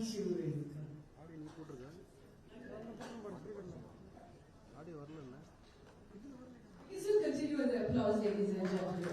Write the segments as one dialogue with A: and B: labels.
A: Please continue with the applause, ladies and gentlemen.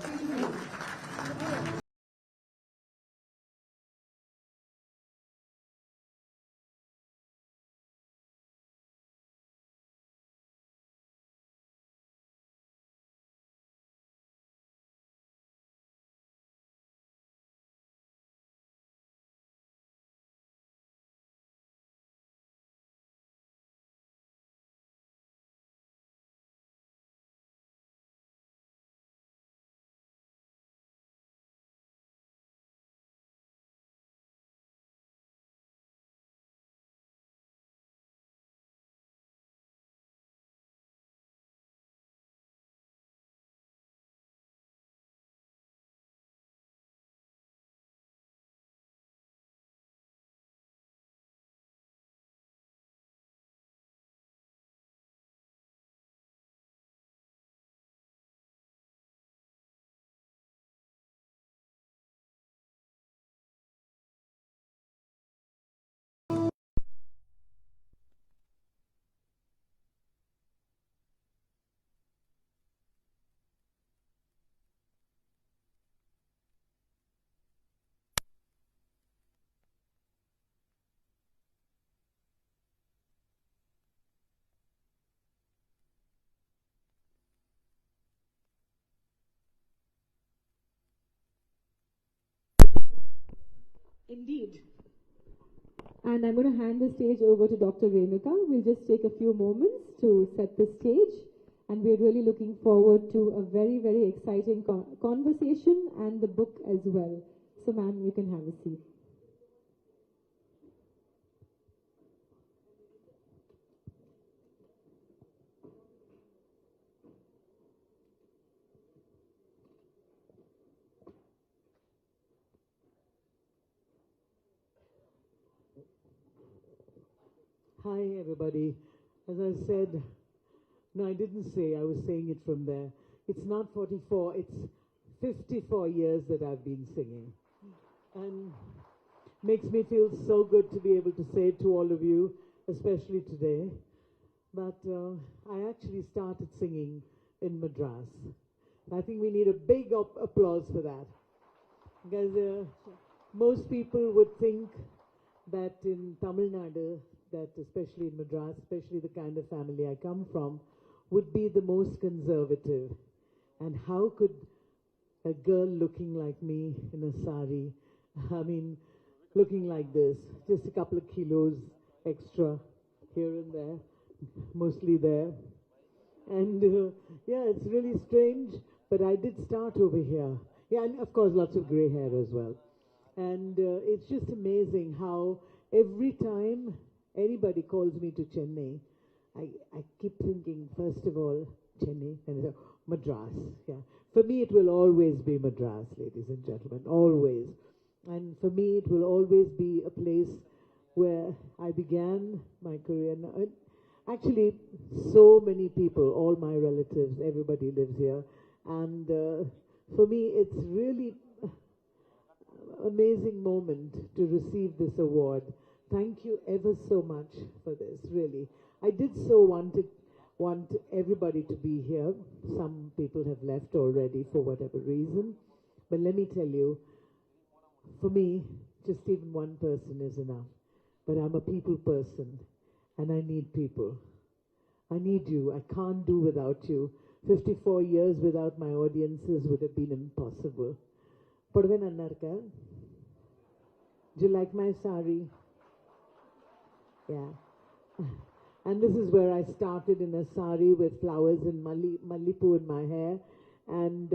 B: Indeed. And I'm going to hand the stage over to Dr. Renuka. We'll just take a few moments to set the stage. And we're really looking forward to a very, very exciting conversation and the book as well. So, ma'am, you can have a seat.
C: Hi, everybody. As I said, no, I didn't say, I was saying it from there. It's not 44, it's 54 years that I've been singing. And makes me feel so good to be able to say it to all of you, especially today. But I actually started singing in Madras. I think we need a big applause for that. Because most people would think that in Tamil Nadu, that especially in Madras, especially the kind of family I come from, would be the most conservative. And how could a girl looking like me in a sari, I mean, looking like this, just a couple of kilos extra here and there, mostly there. And yeah, it's really strange, but I did start over here. Yeah, and of course lots of grey hair as well. And it's just amazing how every time anybody calls me to Chennai, I keep thinking, first of all, Chennai, and Madras. Yeah. For me, it will always be Madras, ladies and gentlemen, always. And for me, it will always be a place where I began my career. Actually, so many people, all my relatives, everybody lives here. And for me, it's really amazing moment to receive this award. Thank you ever so much for this, really. I did so want everybody to be here. Some people have left already for whatever reason. But let me tell you, for me, just even one person is enough. But I'm a people person, and I need people. I need you. I can't do without you. 54 years without my audiences would have been impossible. Podave nanna irukka? Do you like my sari? Yeah. And this is where I started, in a sari with flowers and mallipu in my hair. And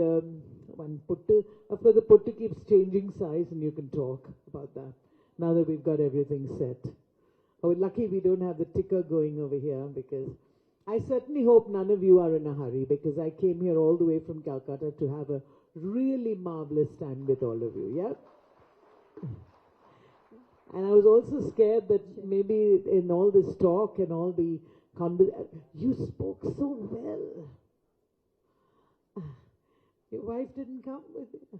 C: one puttu. Of course, the puttu keeps changing size, and you can talk about that now that we've got everything set. Oh, lucky we don't have the ticker going over here, because I certainly hope none of you are in a hurry, because I came here all the way from Calcutta to have a really marvelous time with all of you, yeah? And I was also scared that maybe in all this talk and all the you spoke so well. Your wife didn't come with you?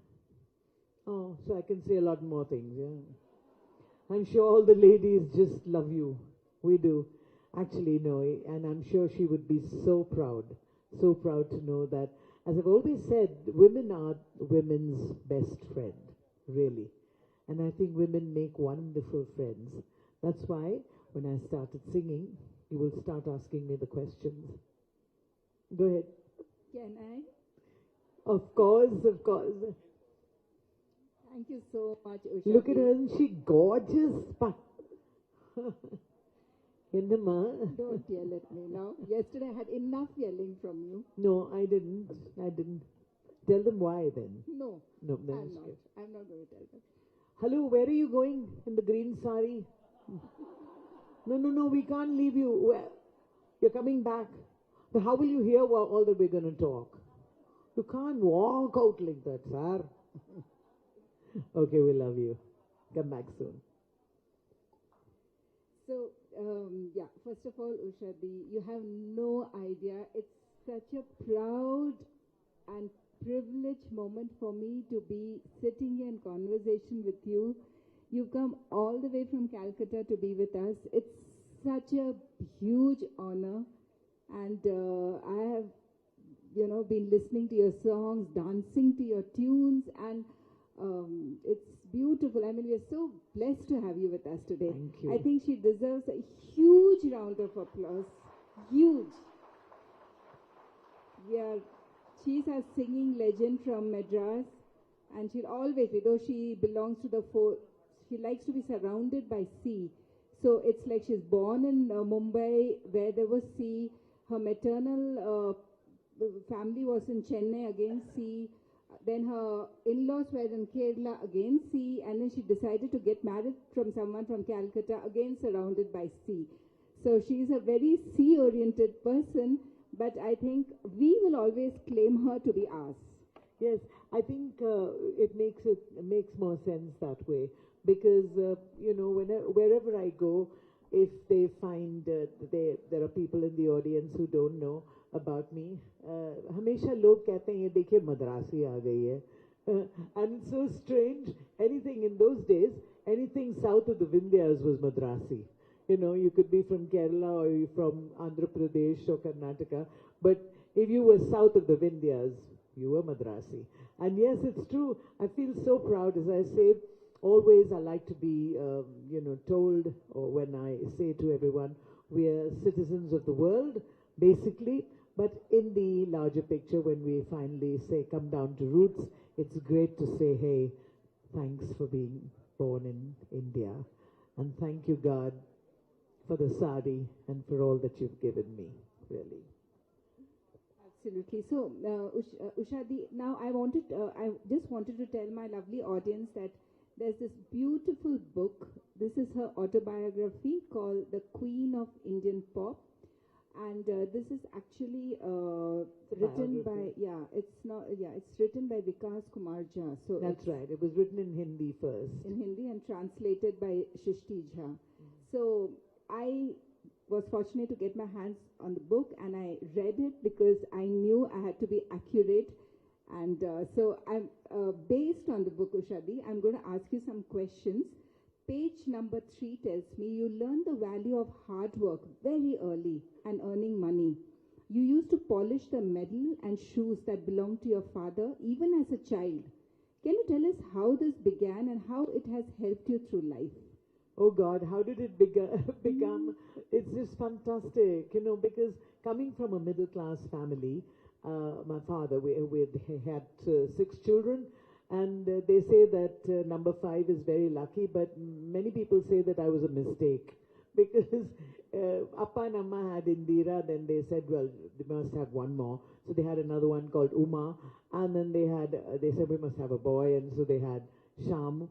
C: Oh, so I can say a lot more things, yeah? I'm sure all the ladies just love you. We do. Actually, no, and I'm sure she would be so proud to know that, as I've always said, women are women's best friend, really. And I think women make wonderful friends. That's why when I started singing, you will start asking me the questions. Go ahead.
D: Can I?
C: Of course, of course.
D: Thank you so much, Usha.
C: Look at her, isn't she gorgeous? Endama?
D: Don't yell at me now. Yesterday I had enough yelling from you.
C: No, I didn't. Tell them why then.
D: No,
C: No, then
D: I'm
C: it's
D: not.
C: good.
D: I'm not going to tell them.
C: Hello, where are you going in the green sari? No, we can't leave you. Where? You're coming back. So how will you hear all that we're going to talk? You can't walk out like that, sir. Okay, we love you. Come back soon.
D: So, yeah, first of all, Usha, you have no idea. It's such a proud and privileged moment for me to be sitting here in conversation with you. You've come all the way from Calcutta to be with us. It's such a huge honor. And I have, been listening to your songs, dancing to your tunes, and it's beautiful. I mean, we are so blessed to have you with us today.
C: Thank you.
D: I think she deserves a huge round of applause. Huge. She's a singing legend from Madras, and she'll always, though she belongs to she likes to be surrounded by sea. So it's like she's born in Mumbai, where there was sea. Her maternal family was in Chennai, again sea. Then her in-laws were in Kerala, again sea. And then she decided to get married from someone from Calcutta, again surrounded by sea. So she's a very sea-oriented person, but I think we will always claim her to be ours.
C: Yes, I think it makes more sense that way, because wherever I go, if they find there are people in the audience who don't know about me, हमेशा लोग कहते हैं ये देखिए मद्रासी आ गई है, and it's so strange. Anything in those days, anything south of the Vindhyas was Madrasi. You could be from Kerala or you're from Andhra Pradesh or Karnataka, but if you were south of the Vindhyas, you were Madrasi. And yes, it's true. I feel so proud, as I say. Always I like to be, told, or when I say to everyone, we are citizens of the world, basically. But in the larger picture, when we finally say come down to roots, it's great to say, hey, thanks for being born in India. And thank you, God, for the sari and for all that you've given me, really.
D: Absolutely. So, Usha, now I just wanted to tell my lovely audience that there's this beautiful book. This is her autobiography called The Queen of Indian Pop. And this is actually written by, it's written by Vikas Kumar Jha. So
C: that's right. It was written in Hindi first.
D: In Hindi and translated by Shrishti Jha. So I was fortunate to get my hands on the book, and I read it because I knew I had to be accurate. And so I'm based on the book, Ushadi, I'm going to ask you some questions. Page number 3 tells me you learned the value of hard work very early and earning money. You used to polish the medal and shoes that belonged to your father even as a child. Can you tell us how this began and how it has helped you through life?
C: Oh God, how did it become? It's just fantastic, because coming from a middle class family, my father, we had 6 children, and they say that number 5 is very lucky, but many people say that I was a mistake, because Appa and Amma had Indira, then they said, well, they must have one more, so they had another one called Uma, and then they said we must have a boy, and so they had Sham,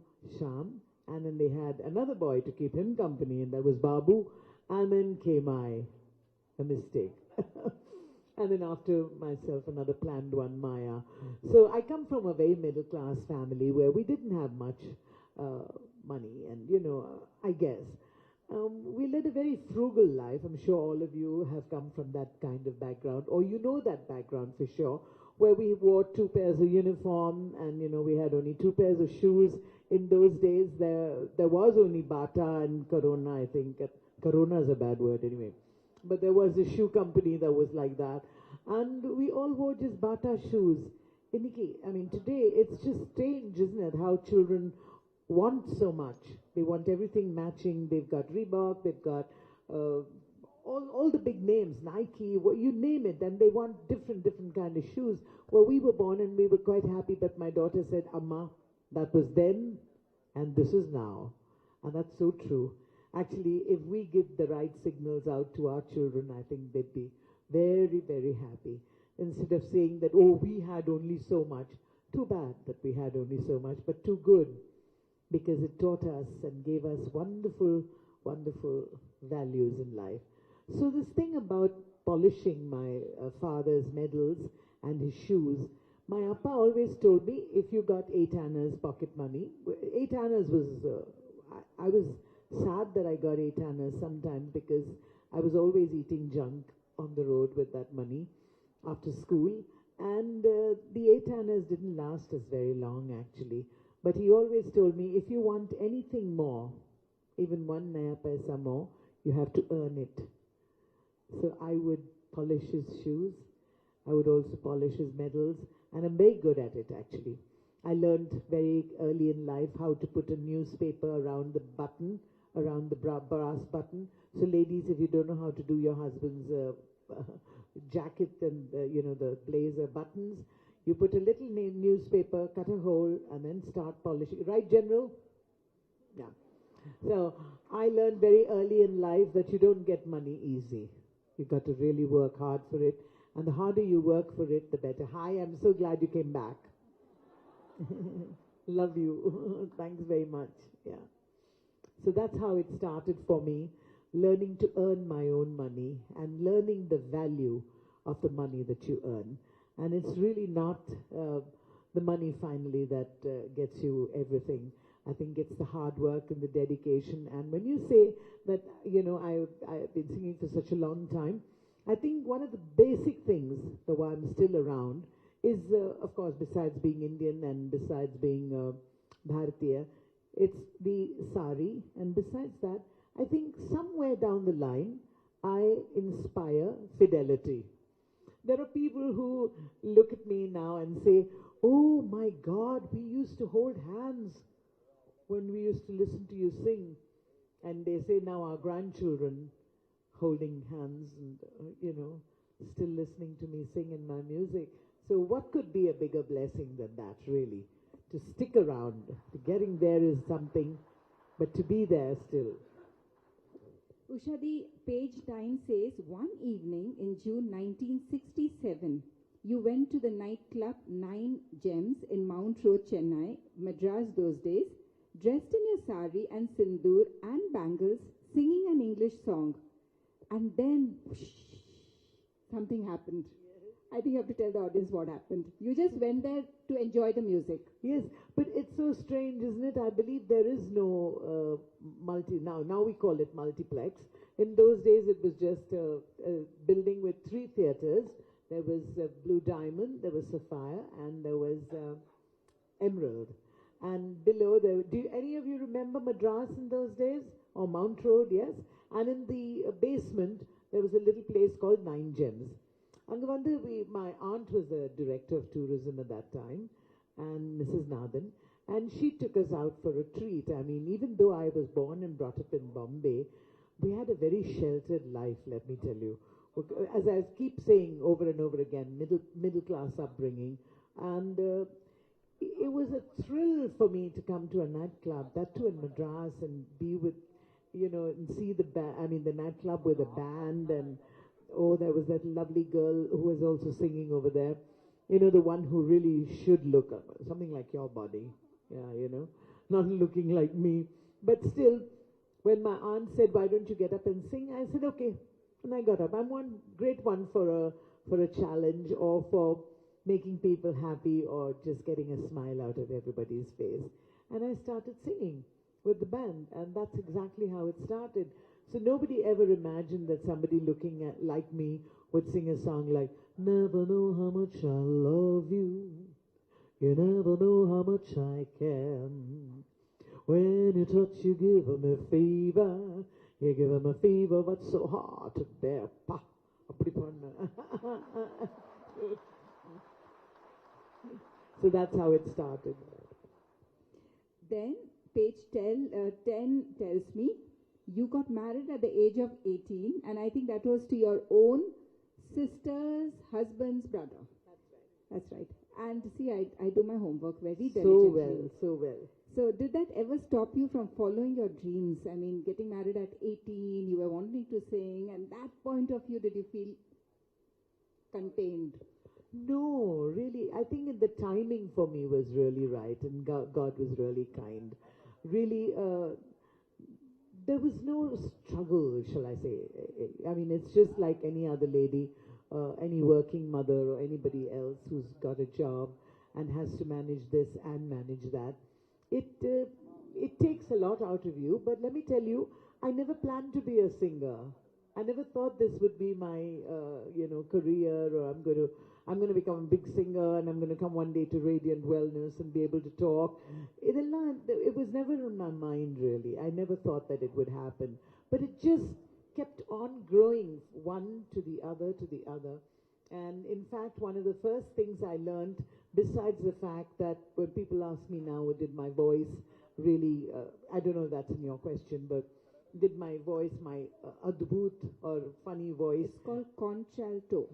C: and then they had another boy to keep him company, and that was Babu, and then came I, a mistake. And then after myself, another planned one, Maya. So I come from a very middle-class family where we didn't have much money, and, I guess. We led a very frugal life. I'm sure all of you have come from that kind of background, or you know that background for sure, where we wore 2 pairs of uniform, and we had only 2 pairs of shoes. In those days, there was only Bata and Corona, I think. Corona is a bad word anyway. But there was a shoe company that was like that. And we all wore just Bata shoes. I mean, today it's just strange, isn't it, how children want so much. They want everything matching. They've got Reebok, they've got all the big names, Nike, you name it, and they want different kind of shoes. Well, we were born and we were quite happy, but my daughter said, Amma, that was then and this is now. And that's so true. Actually, if we give the right signals out to our children, I think they'd be very, very happy. Instead of saying that, oh, we had only so much. Too bad that we had only so much, but too good, because it taught us and gave us wonderful, wonderful values in life. So this thing about polishing my father's medals and his shoes, my appa always told me, if you got 8 annas pocket money, 8 annas was, I was sad that I got 8 annas sometimes, because I was always eating junk on the road with that money after school, and the 8 annas didn't last us very long actually. But he always told me, if you want anything more, even 1 naya paisa more, you have to earn it. So I would polish his shoes, I would also polish his medals, and I'm very good at it actually. I learned very early in life how to put a newspaper around the button, around the brass button. So ladies, if you don't know how to do your husband's jacket and the blazer buttons, you put a little newspaper, cut a hole, and then start polishing. Right, General? Yeah. So I learned very early in life that you don't get money easy. You've got to really work hard for it. And the harder you work for it, the better. Hi, I'm so glad you came back. Love you. Thanks very much. Yeah. So that's how it started for me, learning to earn my own money and learning the value of the money that you earn. And it's really not the money finally that gets you everything. I think it's the hard work and the dedication. And when you say that, I've been singing for such a long time, I think one of the basic things, though I'm still around, is, of course, besides being Indian and besides being Bharatiya, it's the sari. And besides that, I think somewhere down the line, I inspire fidelity. There are people who look at me now and say, oh my God, we used to hold hands when we used to listen to you sing. And they say now our grandchildren holding hands and, still listening to me sing in my music. So what could be a bigger blessing than that, really? To stick around. Getting there is something, but to be there still.
D: Usha, the page time says, one evening in June 1967, you went to the nightclub 9 Gems in Mount Road, Chennai, Madras those days, dressed in your sari and sindoor and bangles, singing an English song. And then, whoosh, something happened. I think you have to tell the audience what happened. You just went there to enjoy the music.
C: Yes, but it's so strange, isn't it? I believe there is no now we call it multiplex. In those days, it was just a building with 3 theatres. There was Blue Diamond, there was Sapphire, and there was Emerald. And below, do any of you remember Madras in those days? Or Mount Road, yes? And in the basement, there was a little place called 9 Gems. My aunt was the director of tourism at that time, and Mrs. Nathan, and she took us out for a treat. I mean, even though I was born and brought up in Bombay, we had a very sheltered life, let me tell you. As I keep saying over and over again, middle class upbringing, and it was a thrill for me to come to a nightclub, that too in Madras, and be with, and see the nightclub with a band, and oh, there was that lovely girl who was also singing over there. The one who really should look up, something like your body. Yeah, not looking like me. But still, when my aunt said, why don't you get up and sing? I said, okay. And I got up. I'm one great one for a challenge, or for making people happy, or just getting a smile out of everybody's face. And I started singing with the band, and that's exactly how it started. So nobody ever imagined that somebody looking like me would sing a song like Never know how much I love you. You never know how much I can. When you touch, you give 'em a fever. You give 'em a fever, but so hard to bear. Pa, appadi panna. So that's how it started.
D: Then page 10 tells me you got married at the age of 18, and I think that was to your own sister's husband's brother. That's right. And see, I do my homework very diligently.
C: So well.
D: So did that ever stop you from following your dreams? I mean, getting married at 18, you were wanting to sing, and that point of view, did you feel contained?
C: No, really, I think the timing for me was really right, and God was really kind. Really, there was no struggle, shall I say. I mean, it's just like any other lady, any working mother or anybody else who's got a job and has to manage this and manage that. It takes a lot out of you, but let me tell you, I never planned to be a singer. I never thought this would be my, career, or I'm going to become a big singer, and I'm going to come one day to Radiant Wellness and be able to talk. It was never in my mind, really. I never thought that it would happen. But it just kept on growing, one to the other to the other. And in fact, one of the first things I learned, besides the fact that when people ask me now, did my voice really, I don't know if that's in your question, but did my voice, my adbhut or funny voice.
D: It's called contralto.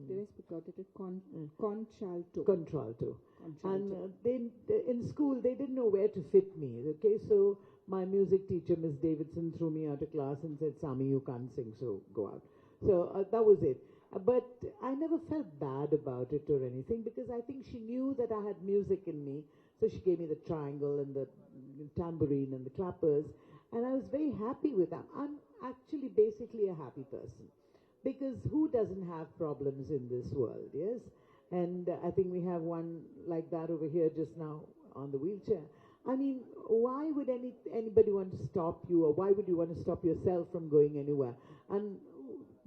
D: They got it contralto.
C: Contralto. And in school, they didn't know where to fit me. Okay, so my music teacher, Miss Davidson, threw me out of class and said, Sami, you can't sing, so go out. So that was it. But I never felt bad about it or anything, because I think she knew that I had music in me. So she gave me the triangle and the tambourine and the clappers. And I was very happy with that. I'm actually basically a happy person, because who doesn't have problems in this world, yes? And I think we have one like that over here just now on the wheelchair. I mean, why would anybody want to stop you, or why would you want to stop yourself from going anywhere? And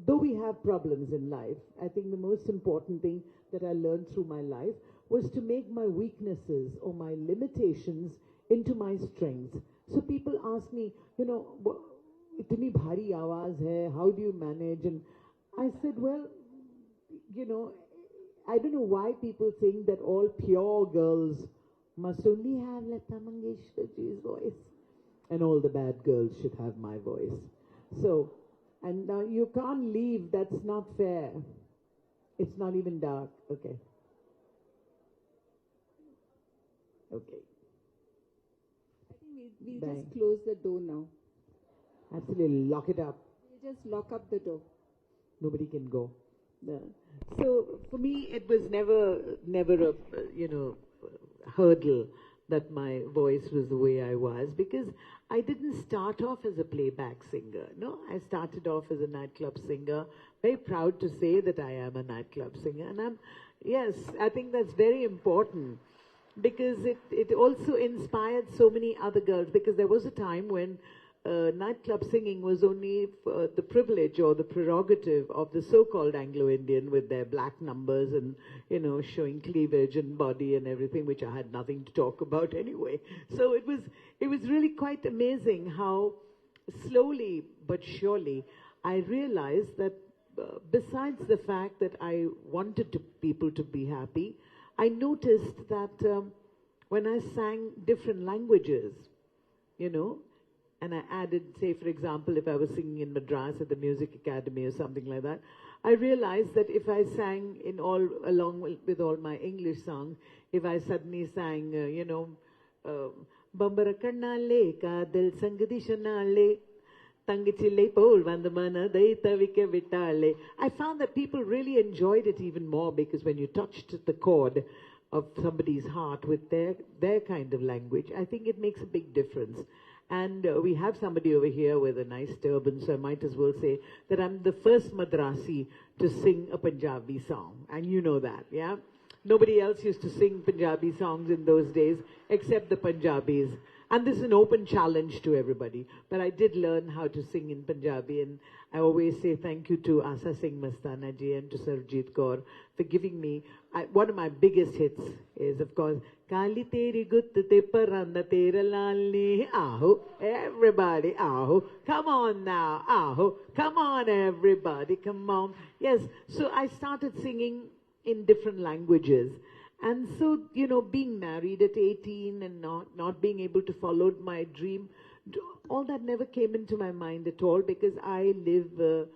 C: though we have problems in life, I think the most important thing that I learned through my life was to make my weaknesses or my limitations into my strengths. So people ask me, itni bhari awaaz hai, how do you manage? And I said, well, I don't know why people think that all pure girls must only have Lata Mangeshkarji's voice, and all the bad girls should have my voice. So, and now you can't leave, that's not fair. It's not even dark, okay. Okay.
D: I think we'll just close the door now.
C: Absolutely, lock it up.
D: We'll just lock up the door.
C: Nobody can go. So for me, it was never a hurdle that my voice was the way I was, because I didn't start off as a playback singer. No, I started off as a nightclub singer. Very proud to say that I am a nightclub singer, and I think that's very important, because it also inspired so many other girls, because there was a time when nightclub singing was only the privilege or the prerogative of the so-called Anglo-Indian with their black numbers and, showing cleavage and body and everything, which I had nothing to talk about anyway. So it was really quite amazing how slowly but surely I realized that besides the fact that I wanted people to be happy, I noticed that when I sang different languages, and I added, say, for example, if I was singing in Madras at the Music Academy or something like that, I realized that if I sang along with all my English songs, if I suddenly sang, Bambara Kannale ka dil sangadishanale, Tangichile pol vandamana daitavike vitale. I found that people really enjoyed it even more, because when you touched the chord of somebody's heart with their kind of language, I think it makes a big difference. And we have somebody over here with a nice turban, so I might as well say that I'm the first Madrasi to sing a Punjabi song. And you know that, yeah? Nobody else used to sing Punjabi songs in those days except the Punjabis. And this is an open challenge to everybody. But I did learn how to sing in Punjabi, and I always say thank you to Asa Singh Mastana ji and to Sarjeet Kaur for giving me, one of my biggest hits is, of course, Kali teri gut te paranda tera lalni, aho, everybody, aho, come on now, aho, come on everybody, come on. Yes, so I started singing in different languages. And so, you know, being married at 18 and not being able to follow my dream, all that never came into my mind at all, because I live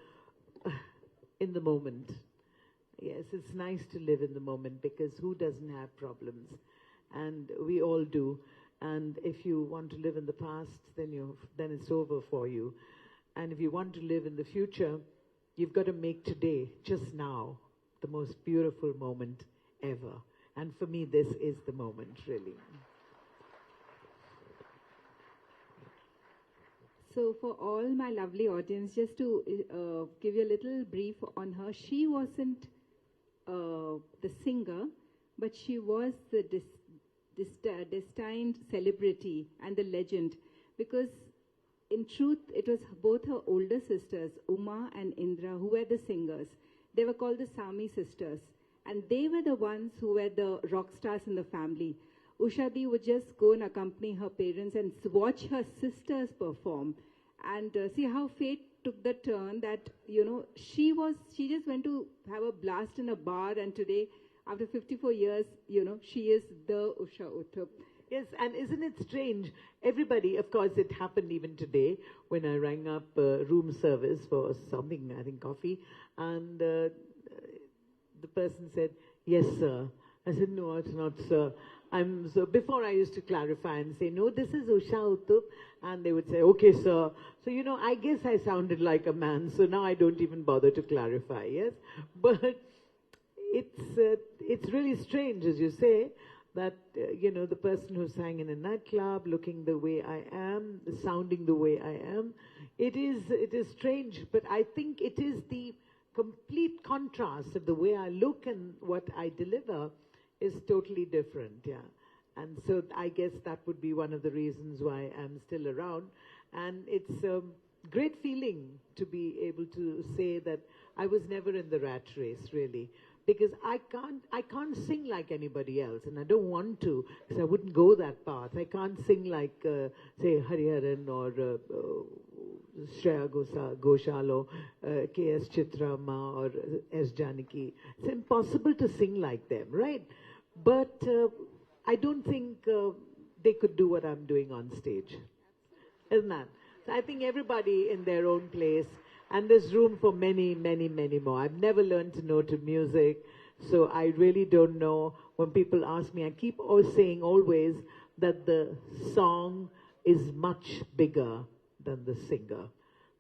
C: in the moment. Yes, it's nice to live in the moment, because who doesn't have problems? And we all do. And if you want to live in the past, then it's over for you. And if you want to live in the future, you've got to make today, just now, the most beautiful moment ever. And for me, this is the moment, really.
D: So for all my lovely audience, just to give you a little brief on her, she wasn't the singer, but she was the destined celebrity and the legend, because in truth, it was both her older sisters, Uma and Indra, who were the singers. They were called the Sami sisters, and they were the ones who were the rock stars in the family. Ushadi would just go and accompany her parents and watch her sisters perform, and see how fate took the turn that, you know, she just went to have a blast in a bar, and today, after 54 years, you know, she is the Usha Uthup.
C: Yes, and isn't it strange? Everybody, of course, it happened even today when I rang up room service for something, I think coffee, and the person said, "Yes, sir." I said, "No, it's not, sir." So before I used to clarify and say, "No, this is Usha Uthup," and they would say, "Okay, sir." So, you know, I guess I sounded like a man, so now I don't even bother to clarify, yes? But it's really strange, as you say, that, you know, the person who sang in a nightclub, looking the way I am, sounding the way I am, it is strange, but I think it is the complete contrast of the way I look and what I deliver is totally different, yeah. And so I guess that would be one of the reasons why I'm still around. And it's a great feeling to be able to say that I was never in the rat race, really. Because I can't sing like anybody else, and I don't want to, because I wouldn't go that path. I can't sing like, say, Hariharan or Shreya Ghoshal or K.S. Chitrama or S. Janaki. It's impossible to sing like them, right? But I don't think they could do what I'm doing on stage. Isn't that? So I think everybody in their own place. And there's room for many, many, many more. I've never learned to know to music, so I really don't know. When people ask me, I keep saying always that the song is much bigger than the singer.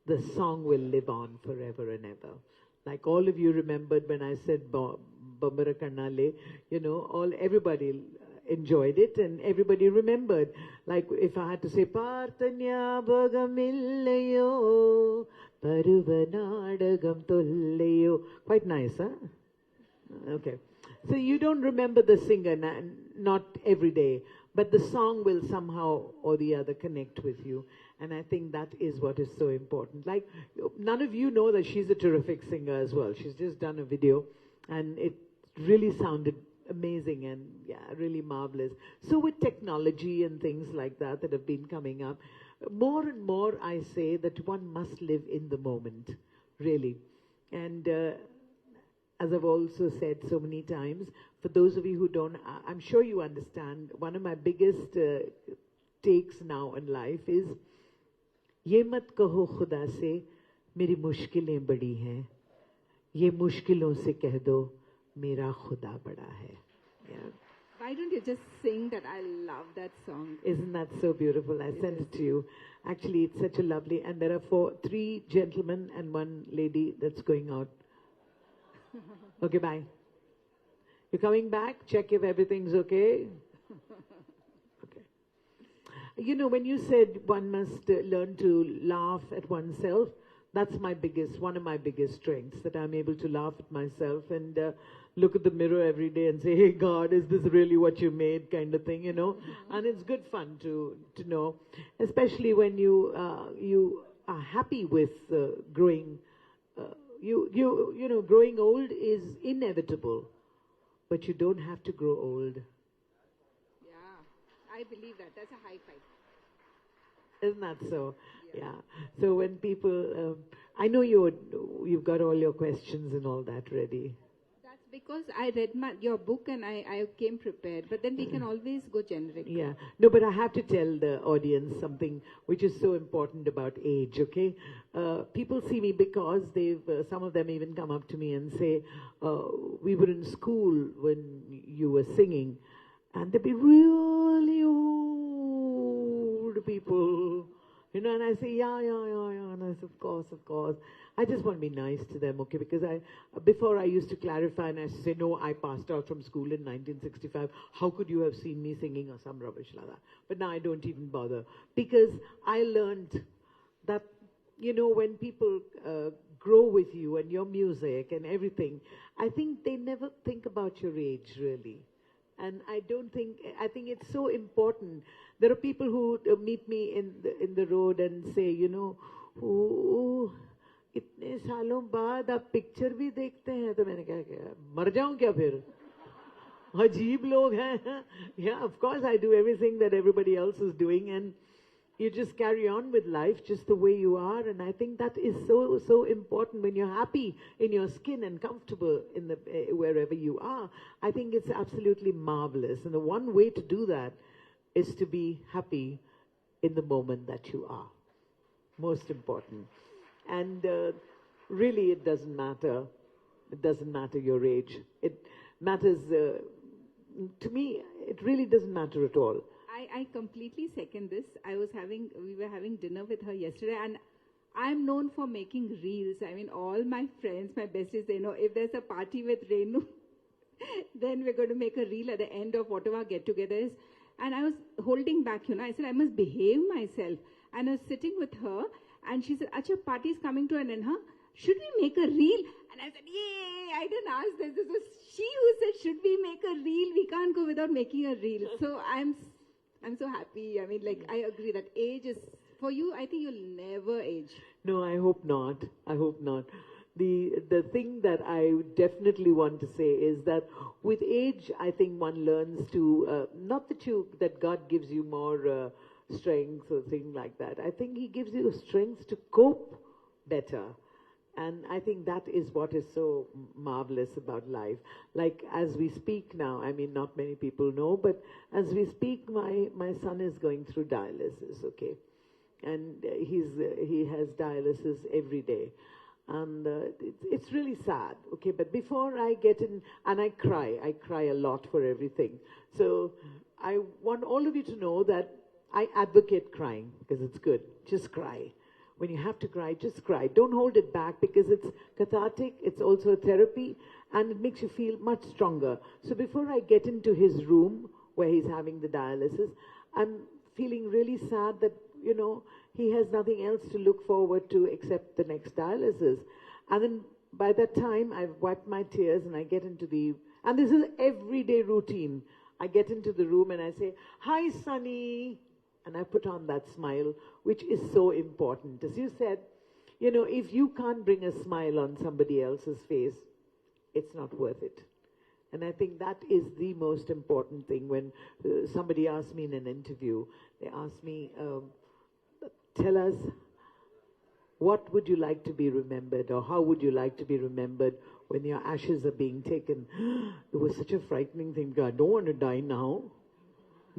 C: The song will live on forever and ever. Like all of you remembered when I said Bambara Kannale, you know, everybody enjoyed it and everybody remembered. Like if I had to say, Partanya Bhagamillayo, Paruvanadagam Tollayo. Quite nice, huh? Okay. So you don't remember the singer, not every day, but the song will somehow or the other connect with you. And I think that is what is so important. Like, none of you know that she's a terrific singer as well. She's just done a video and it really sounded amazing and yeah, really marvelous. So with technology and things like that have been coming up, more and more I say that one must live in the moment, really. And as I've also said so many times, for those of you who don't, I'm sure you understand, one of my biggest takes now in life is, ये मत कहो खुदा से मेरी मुश्किलें बड़ी हैं, ये मुश्किलों से कह दो मेरा खुदा बड़ा है. Yeah.
D: Why don't you just sing that? I love that song.
C: Isn't that so beautiful? I sent it to you. Actually, it's such a lovely, and there are three gentlemen and one lady that's going out. Okay, bye. You're coming back? Check if everything's okay. Okay. You know, when you said one must learn to laugh at oneself, that's one of my biggest strengths, that I'm able to laugh at myself. And look at the mirror every day and say, hey God, is this really what you made, kind of thing, you know. And it's good fun to know, especially when you are happy with growing. You know, growing old is inevitable, but you don't have to grow old.
D: Yeah, I believe that. That's a high five.
C: Isn't that so? Yeah. So when people, I know you've got all your questions and all that ready.
D: That's because I read your book and I came prepared. But then we can always go generic.
C: Yeah. No, but I have to tell the audience something which is so important about age, okay? People see me because some of them even come up to me and say, we were in school when you were singing, and they'd be really old people, you know, and I say, yeah, and I say, of course. I just want to be nice to them, okay, because before I used to clarify and I used to say, no, I passed out from school in 1965. How could you have seen me singing or some rubbish like that? But now I don't even bother, because I learned that, you know, when people grow with you and your music and everything, I think they never think about your age, really. And I think it's so important. There are people who meet me in the road and say, you know, oh, इतने सालों बाद आप picture भी देखते हैं, तो मैंने कहा मर जाऊं क्या फिर? अजीब लोग हैं. Yeah, of course I do everything that everybody else is doing, and you just carry on with life just the way you are. And I think that is so important. When you're happy in your skin and comfortable in wherever you are, I think it's absolutely marvelous. And the one way to do that is to be happy in the moment that you are. Most important. And really, it doesn't matter. It doesn't matter your age. It matters, to me, it really doesn't matter at all.
D: I completely second this. We were having dinner with her yesterday, and I'm known for making reels. I mean, all my friends, my besties, they know if there's a party with Renu, then we're going to make a reel at the end of whatever our get-together is. And I was holding back, you know. I said, I must behave myself. And I was sitting with her, and she said, Acha, party is coming to an end, huh? Should we make a reel? And I said, yay, I didn't ask this. This was she who said, should we make a reel? We can't go without making a reel. So I'm so happy. I mean, like, I agree that age is, for you, I think you'll never age.
C: No, I hope not. I hope not. The thing that I definitely want to say is that with age, I think one learns to, not that God gives you more strength or thing like that. I think He gives you strength to cope better. And I think that is what is so marvelous about life. Like, as we speak now, I mean, not many people know, but as we speak, my son is going through dialysis, okay? And he has dialysis every day. And it's really sad, okay? But before I get in, and I cry a lot for everything. So I want all of you to know that I advocate crying, because it's good. Just cry. When you have to cry, just cry. Don't hold it back, because it's cathartic, it's also a therapy, and it makes you feel much stronger. So before I get into his room where he's having the dialysis, I'm feeling really sad that, you know, he has nothing else to look forward to except the next dialysis. And then by that time, I've wiped my tears and I get into and this is everyday routine. I get into the room and I say, hi, Sonny. And I put on that smile, which is so important. As you said, you know, if you can't bring a smile on somebody else's face, it's not worth it. And I think that is the most important thing. When somebody asks me in an interview, they ask me, tell us, what would you like to be remembered, or how would you like to be remembered when your ashes are being taken? It was such a frightening thing. I don't want to die now.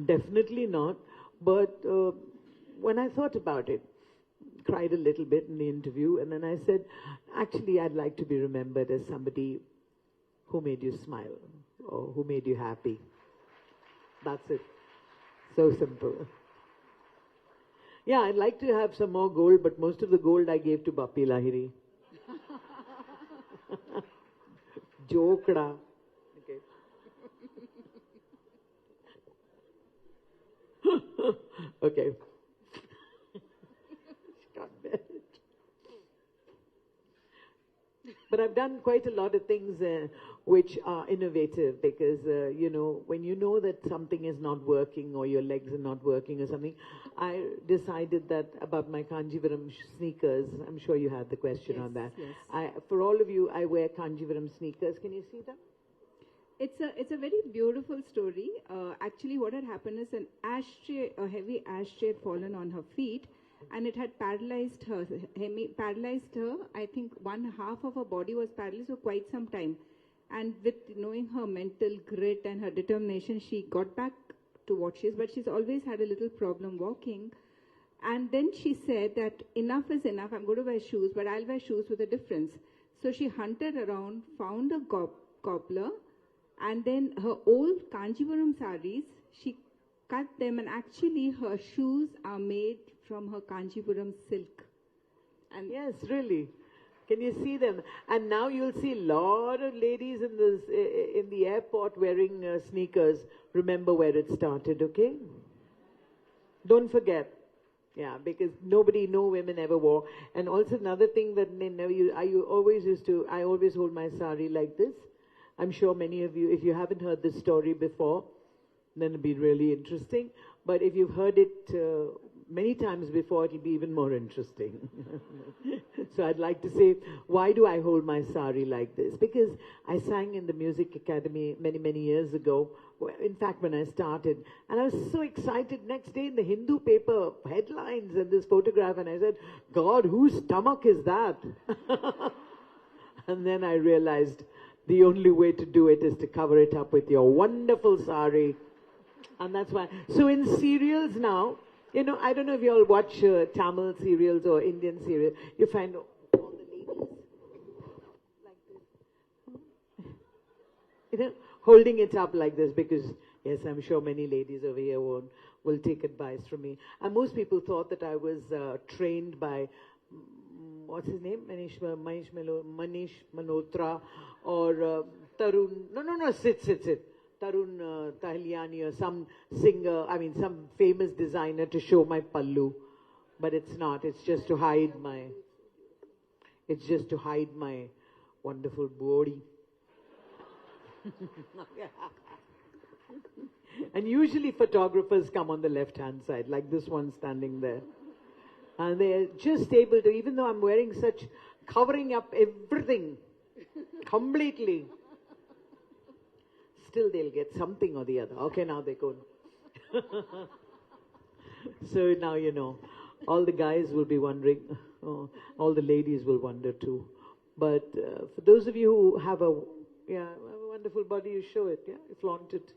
C: Definitely not. But when I thought about it, cried a little bit in the interview, and then I said, actually, I'd like to be remembered as somebody who made you smile, or who made you happy. That's it. So simple. Yeah, I'd like to have some more gold, but most of the gold I gave to Bapi Lahiri. Jokda. Okay. Okay. Can't bear it. But but I've done quite a lot of things which are innovative because, you know, when you know that something is not working or your legs are not working or something, I decided that about my Kanjivaram sneakers. I'm sure you had the question on that.
D: Yes.
C: For all of you, I wear Kanjivaram sneakers. Can you see them?
D: It's a very beautiful story. Actually, what had happened is a heavy ashtray had fallen on her feet, and it had paralyzed her. I think one half of her body was paralyzed for quite some time. And with knowing her mental grit and her determination, she got back to what she is. But she's always had a little problem walking. And then she said that enough is enough. I'm going to wear shoes, but I'll wear shoes with a difference. So she hunted around, found a cobbler, and then her old Kanjivaram saris, she cut them, and actually her shoes are made from her Kanjivaram silk. And
C: yes, really. Can you see them? And now you'll see a lot of ladies in the airport wearing sneakers. Remember where it started, okay? Don't forget. Yeah, because no women ever wore. And also another thing that I always hold my sari like this. I'm sure many of you, if you haven't heard this story before, then it'll be really interesting. But if you've heard it many times before, it'll be even more interesting. So I'd like to say, why do I hold my sari like this? Because I sang in the music academy many years ago. In fact, when I started, and I was so excited. Next day in the Hindu paper, headlines and this photograph, and I said, God, whose stomach is that? And then I realized the only way to do it is to cover it up with your wonderful sari. And that's why. So in serials now, you know, I don't know if you all watch Tamil serials or Indian serials, you find all the ladies like this. You know, holding it up like this because, yes, I'm sure many ladies over here will take advice from me. And most people thought that I was trained by, what's his name? Manish Malhotra or Tarun. No, sit. Tarun Tahliani or some singer, some famous designer to show my pallu. But it's not. It's just to hide my wonderful body. And usually photographers come on the left-hand side, like this one standing there. And they're just able to, even though I'm wearing such, covering up everything completely, still they'll get something or the other. Okay, now they go. So now you know, all the guys will be wondering, all the ladies will wonder too. But for those of you who have a wonderful body, you show it, you flaunt it.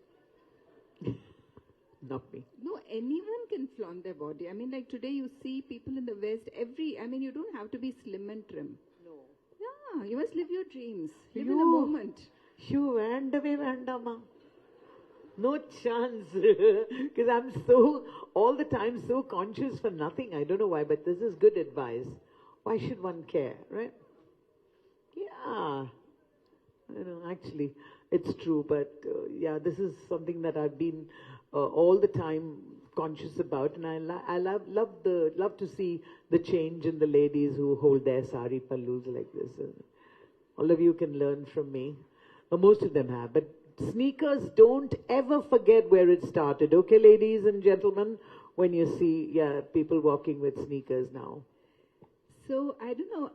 C: Not me.
D: no, anyone can flaunt their body. I mean, like today you see people in the West, you don't have to be slim and trim.
C: No.
D: Yeah, you must live your dreams. Live in the moment.
C: You Vandama. No chance. Because I'm all the time so conscious for nothing. I don't know why, but this is good advice. Why should one care, right? Yeah. I know, actually, it's true, but this is something that I've been all the time conscious about, and I love to see the change in the ladies who hold their sari pallus like this. All of you can learn from me. Most of them have, but sneakers, don't ever forget where it started, okay, ladies and gentlemen, when you see people walking with sneakers now.
D: So, I don't know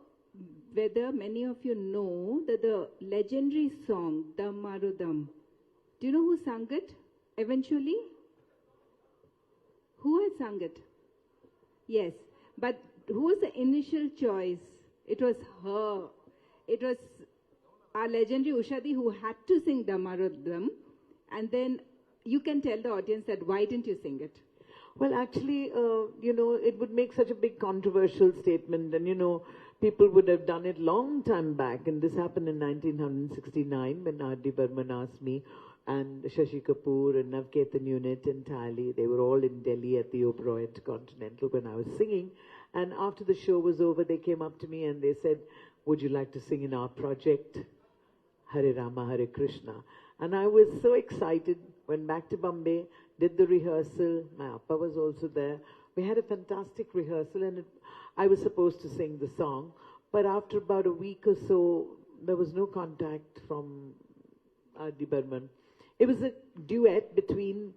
D: whether many of you know that the legendary song, Dam Maro Dam, do you know who sang it eventually? Who has sung it? Yes, but who was the initial choice? It was her. It was our legendary Ushadi who had to sing Dam Maro Dam, and then you can tell the audience that why didn't you sing it?
C: Well, actually, it would make such a big controversial statement, and people would have done it long time back, and this happened in 1969 when R.D. Burman asked me, and Shashi Kapoor and Navketan Unit entirely, they were all in Delhi at the Oberoi Intercontinental when I was singing, and after the show was over, they came up to me and they said, would you like to sing in our project, Hare Rama, Hare Krishna? And I was so excited, went back to Bombay, did the rehearsal, my appa was also there. We had a fantastic rehearsal, and I was supposed to sing the song, but after about a week or so, there was no contact from R.D. Burman. It was a duet between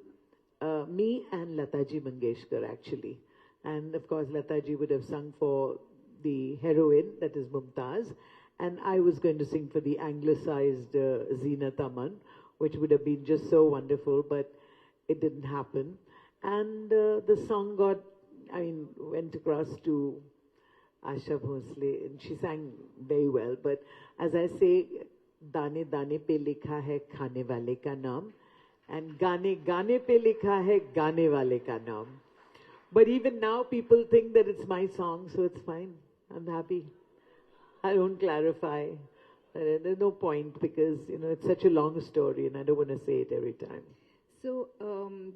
C: me and Lataji Mangeshkar, actually. And of course, Lataji would have sung for the heroine, that is Mumtaz, and I was going to sing for the anglicized Zeenat Aman, which would have been just so wonderful, but it didn't happen. And the song went across to Asha Bhosle, and she sang very well. But as I say, Dane Dane pe likha hai khane wale ka naam, and Gane Gane pe likha hai gaane wale ka naam. But even now people think that it's my song, so it's fine. I'm happy. I don't clarify. There's no point because, it's such a long story and I don't want to say it every time.
D: So,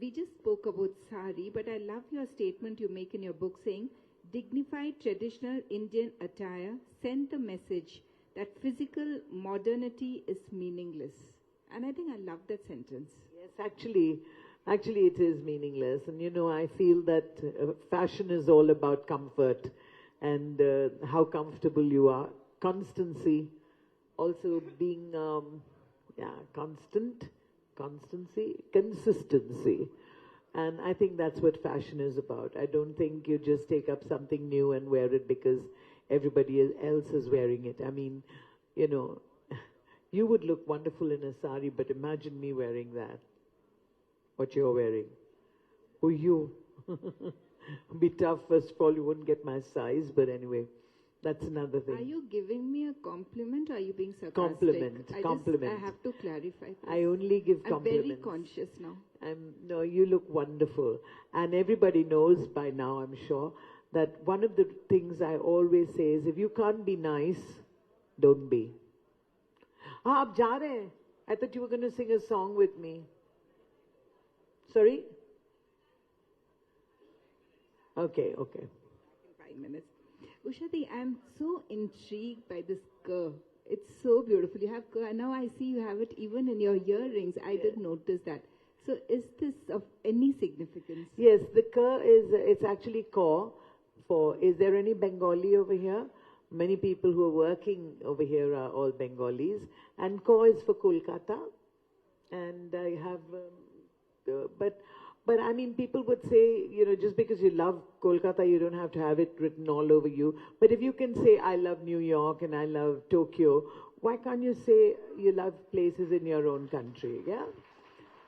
D: we just spoke about sari, but I love your statement you make in your book saying, dignified traditional Indian attire sent the message that physical modernity is meaningless. And I think I love that sentence.
C: Yes, actually it is meaningless. And I feel that fashion is all about comfort and how comfortable you are. Constancy, also being, consistency. And I think that's what fashion is about. I don't think you just take up something new and wear it because everybody else is wearing it. I mean, you would look wonderful in a sari, but imagine me wearing that. What you're wearing. Oh, you. It'd be tough. First of all, you wouldn't get my size, but anyway, that's another thing.
D: Are you giving me a compliment or are you being sarcastic?
C: Compliment.
D: I have to clarify this.
C: I only give compliments.
D: I'm very conscious now.
C: No, you look wonderful. And everybody knows by now, I'm sure, that one of the things I always say is, if you can't be nice, don't be. Aap ja rahe hain? I thought you were going to sing a song with me. Sorry? Okay.
D: In 5 minutes. Ushadi, I'm so intrigued by this kerr. It's so beautiful. You have kerr, and now I see you have it even in your earrings. I did notice that. So is this of any significance?
C: Yes, the kerr it's actually kaur for, is there any Bengali over here? Many people who are working over here are all Bengalis. And kaur is for Kolkata. And I have, but I mean, people would say, just because you love Kolkata, you don't have to have it written all over you. But if you can say, I love New York and I love Tokyo, why can't you say you love places in your own country? Yeah?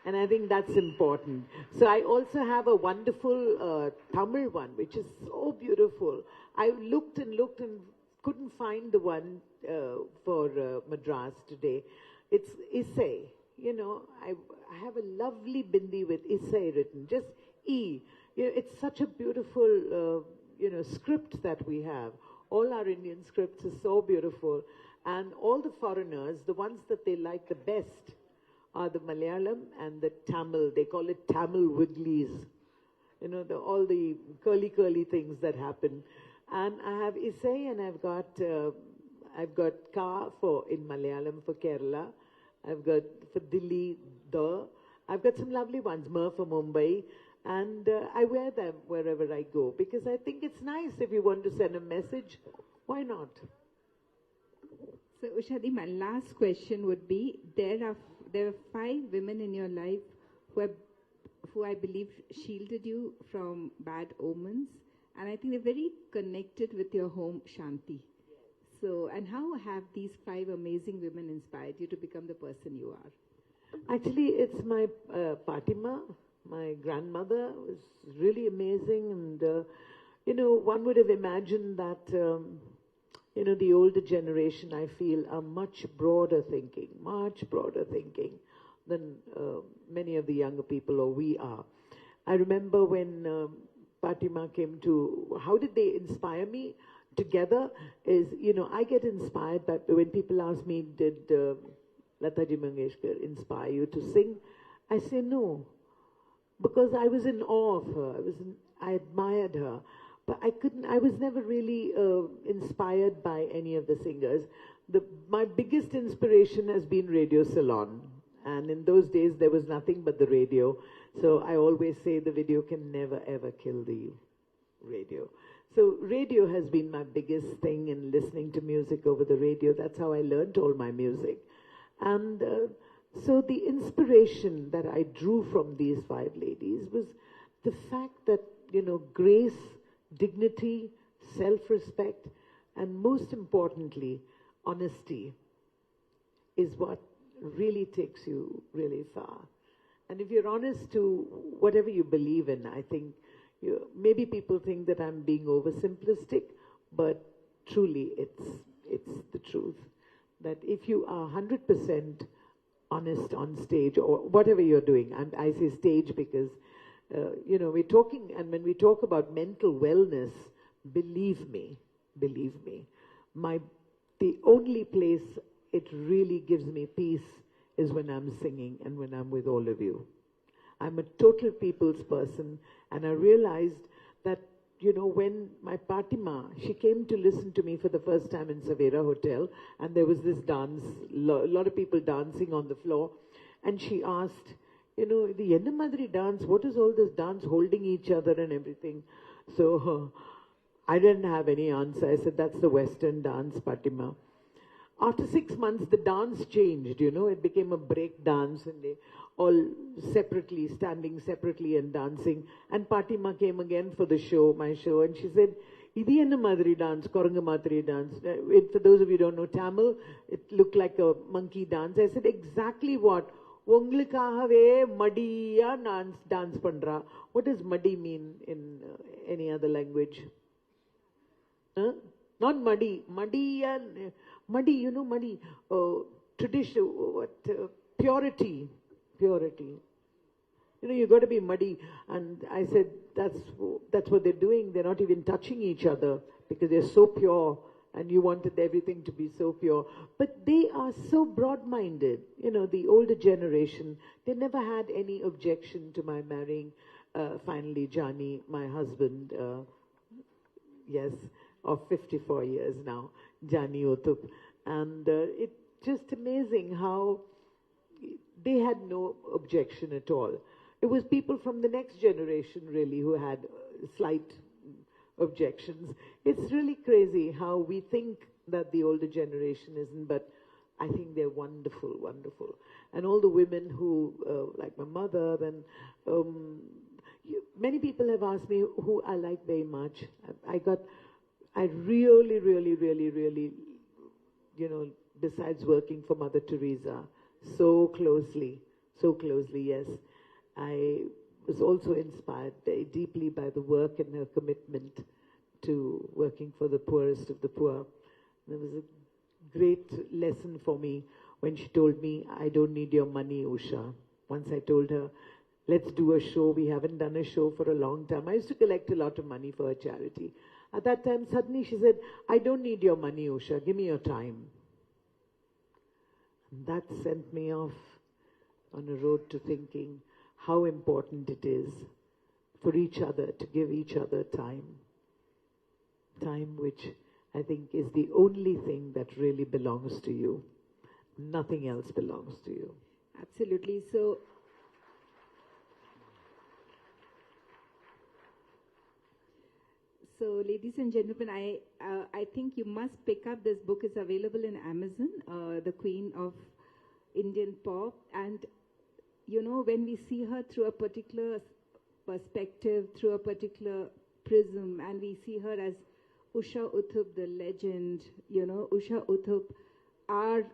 C: And I think that's important. So I also have a wonderful Tamil one, which is so beautiful. I looked and couldn't find the one for Madras today. It's Isai. I have a lovely bindi with Isai written, just E. It's such a beautiful, script that we have. All our Indian scripts are so beautiful. And all the foreigners, the ones that they like the best are the Malayalam and the Tamil. They call it Tamil wigglies. All the curly things that happen. And I have Isai and I've got Ka in Malayalam for Kerala. I've got for Delhi, I've got some lovely ones, Mer for Mumbai, and I wear them wherever I go because I think it's nice if you want to send a message. Why not?
D: So, Ushadi, my last question would be: there are 5 women in your life who I believe shielded you from bad omens, and I think they're very connected with your home, Shanti. So, and how have these 5 amazing women inspired you to become the person you are?
C: Actually, it's my Patima, my grandmother, was really amazing. And, one would have imagined that, the older generation, I feel, are much broader thinking than many of the younger people, or we are. I remember when Patima came to, how did they inspire me? Together is, I get inspired by when people ask me, did Lataji Mangeshkar inspire you to sing? I say no, because I was in awe of her. I admired her, but I was never really inspired by any of the singers. My biggest inspiration has been Radio Ceylon. And in those days, there was nothing but the radio. So I always say the video can never, ever kill the radio. So radio has been my biggest thing in listening to music over the radio. That's how I learned all my music. And so the inspiration that I drew from these 5 ladies was the fact that, you know, grace, dignity, self-respect, and most importantly, honesty is what really takes you really far. And if you're honest to whatever you believe in, I think maybe people think that I'm being oversimplistic, but truly it's the truth. That if you are 100% honest on stage or whatever you're doing, I say stage because, you know, we're talking, and when we talk about mental wellness, believe me, the only place it really gives me peace is when I'm singing and when I'm with all of you. I'm a total people's person, and I realized that, you know, when my Patima, she came to listen to me for the first time in Savera Hotel, and there was this dance, a lot of people dancing on the floor, and she asked, you know, the enna madri dance, what is all this dance holding each other and everything? So I didn't have any answer. I said, that's the Western dance, Patima. After 6 months, the dance changed, you know, it became a break dance, and they all separately, standing separately and dancing. And Patima came again for the show, my show, and she said, Idi enna madri dance, Koranga madri dance. For those of you who don't know Tamil, it looked like a monkey dance. I said, exactly what? Ungalukagave madiya dance pandra. What does muddy mean in any other language? Huh? Not muddy. Muddy, you know, muddy. Tradition, purity. Purity. You know, you got to be muddy. And I said, that's what they're doing. They're not even touching each other because they're so pure. And you wanted everything to be so pure. But they are so broad-minded. You know, the older generation, they never had any objection to my marrying, finally, Jani, my husband, yes, of 54 years now, Jani Otup. And it's just amazing how they had no objection at all. It was people from the next generation, really, who had slight objections. It's really crazy how we think that the older generation isn't, but I think they're wonderful, wonderful. And all the women who, like my mother, and many people have asked me who I like very much. I really, you know, besides working for Mother Teresa, so closely, yes. I was also inspired very deeply by the work and her commitment to working for the poorest of the poor. There was a great lesson for me when she told me, I don't need your money, Usha. Once I told her, let's do a show. We haven't done a show for a long time. I used to collect a lot of money for a charity. At that time, suddenly she said, I don't need your money, Usha. Give me your time. And that sent me off on a road to thinking how important it is for each other to give each other time. Time which I think is the only thing that really belongs to you. Nothing else belongs to you.
D: Absolutely. So ladies and gentlemen, I think you must pick up this book. It's available in Amazon, The Queen of Indian Pop. And, you know, when we see her through a particular perspective, through a particular prism, and we see her as Usha Uthup, the legend, you know, Usha Uthup, our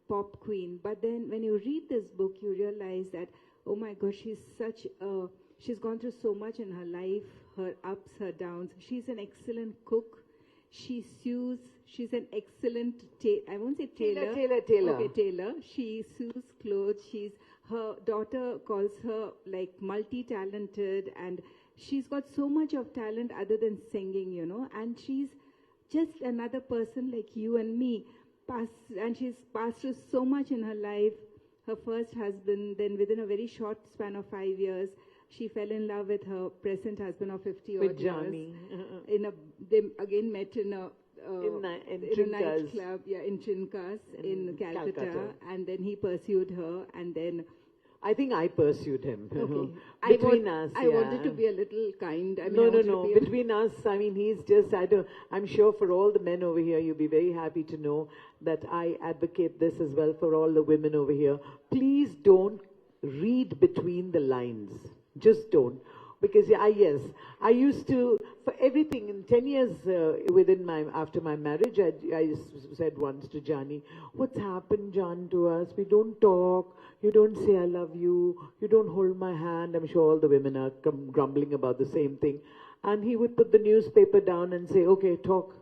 D: pop queen. But then when you read this book, you realize that, oh my gosh, she's gone through so much in her life, her ups, her downs. She's an excellent cook. She sews. She's an excellent, I won't say tailor.
C: Tailor.
D: Okay, tailor. She sews clothes. Her daughter calls her like multi-talented, and she's got so much of talent other than singing, you know, and she's just another person like you and me. And she's passed through so much in her life. Her first husband, then within a very short span of 5 years, she fell in love with her present husband of 50 odd years.
C: With Johnny.
D: They again met in a
C: Trinkas.
D: nightclub, in Trinkas in Calcutta, and then he pursued her, and then
C: I think I pursued him.
D: Okay.
C: Between us,
D: I wanted to be a little kind. I mean,
C: No. Between us, I mean, he's just, I'm sure for all the men over here, you'll be very happy to know that I advocate this as well for all the women over here. Please don't read between the lines. Just don't. Because, yes, I used to, for everything, in 10 years after my marriage, I said once to Johnny, what's happened, John, to us? We don't talk. You don't say I love you. You don't hold my hand. I'm sure all the women are grumbling about the same thing. And he would put the newspaper down and say, okay, talk.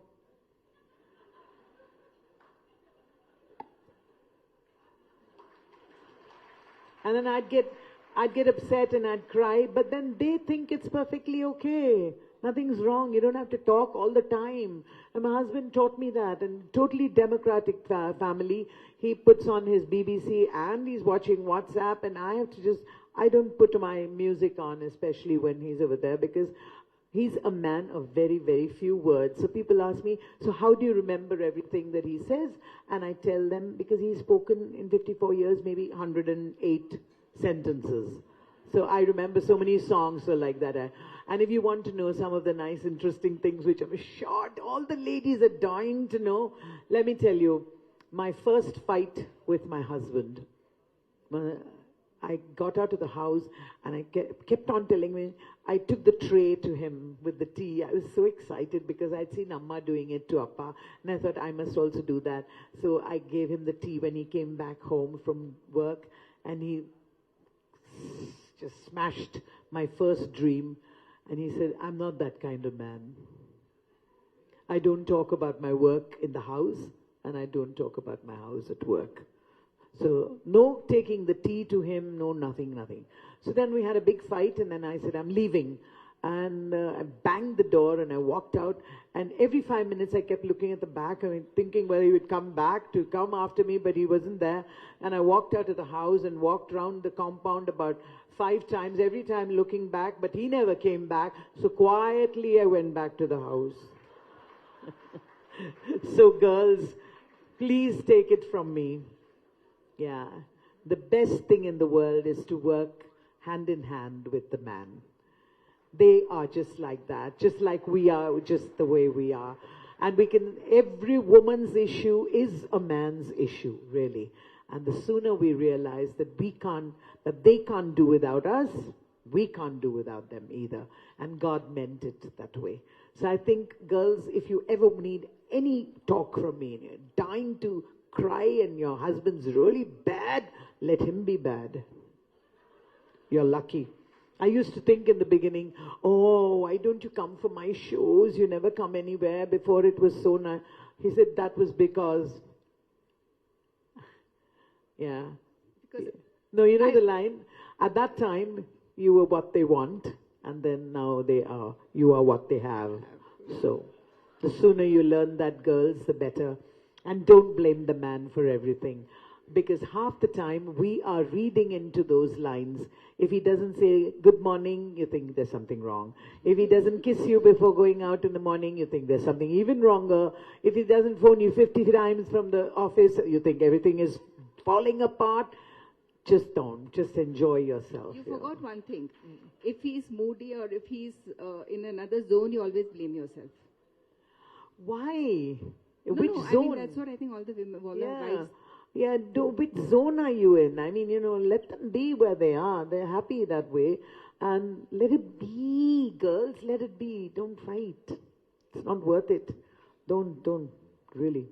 C: And then I'd get upset and I'd cry, but then they think it's perfectly okay. Nothing's wrong. You don't have to talk all the time. And my husband taught me that. And totally democratic family. He puts on his BBC and he's watching WhatsApp, and I don't put my music on, especially when he's over there, because he's a man of very, very few words. So people ask me, so how do you remember everything that he says? And I tell them, because he's spoken in 54 years, maybe 108 sentences. So I remember so many songs like that. And if you want to know some of the nice, interesting things, which I'm sure all the ladies are dying to know, let me tell you, my first fight with my husband. I got out of the house and I kept on telling me, I took the tray to him with the tea. I was so excited because I'd seen Amma doing it to Appa, and I thought I must also do that. So I gave him the tea when he came back home from work, and he just smashed my first dream. And he said, I'm not that kind of man. I don't talk about my work in the house, and I don't talk about my house at work. So no taking the tea to him, no nothing. So then we had a big fight, and then I said, I'm leaving. And I banged the door and I walked out, and every 5 minutes I kept looking at the back, thinking whether he would come back to come after me, but he wasn't there. And I walked out of the house and walked around the compound about 5 times, every time looking back, but he never came back. So quietly I went back to the house. So girls, please take it from me. Yeah, the best thing in the world is to work hand in hand with the man. They are just like that, just like we are, just the way we are. And every woman's issue is a man's issue, really. And the sooner we realize that they can't do without us, we can't do without them either. And God meant it that way. So I think, girls, if you ever need any talk from me, and you're dying to cry and your husband's really bad, let him be bad. You're lucky. I used to think in the beginning, oh, why don't you come for my shows? You never come anywhere. Before it was so nice. He said that was because, yeah. No, you know the line? At that time, you were what they want, and then now you are what they have. So the sooner you learn that, girls, the better. And don't blame the man for everything. Because half the time we are reading into those lines. If he doesn't say good morning, you think there's something wrong. If he doesn't kiss you before going out in the morning, you think there's something even wronger. If he doesn't phone you 50 times from the office, you think everything is falling apart. Just don't. Just enjoy yourself.
D: You forgot one thing. If he's moody or if he's in another zone, you always blame yourself.
C: Why?
D: Which zone? I mean, that's what I think all the women, all the wives.
C: Yeah, which zone are you in? I mean, let them be where they are. They're happy that way. And let it be, girls, let it be. Don't fight. It's not worth it. Don't, really.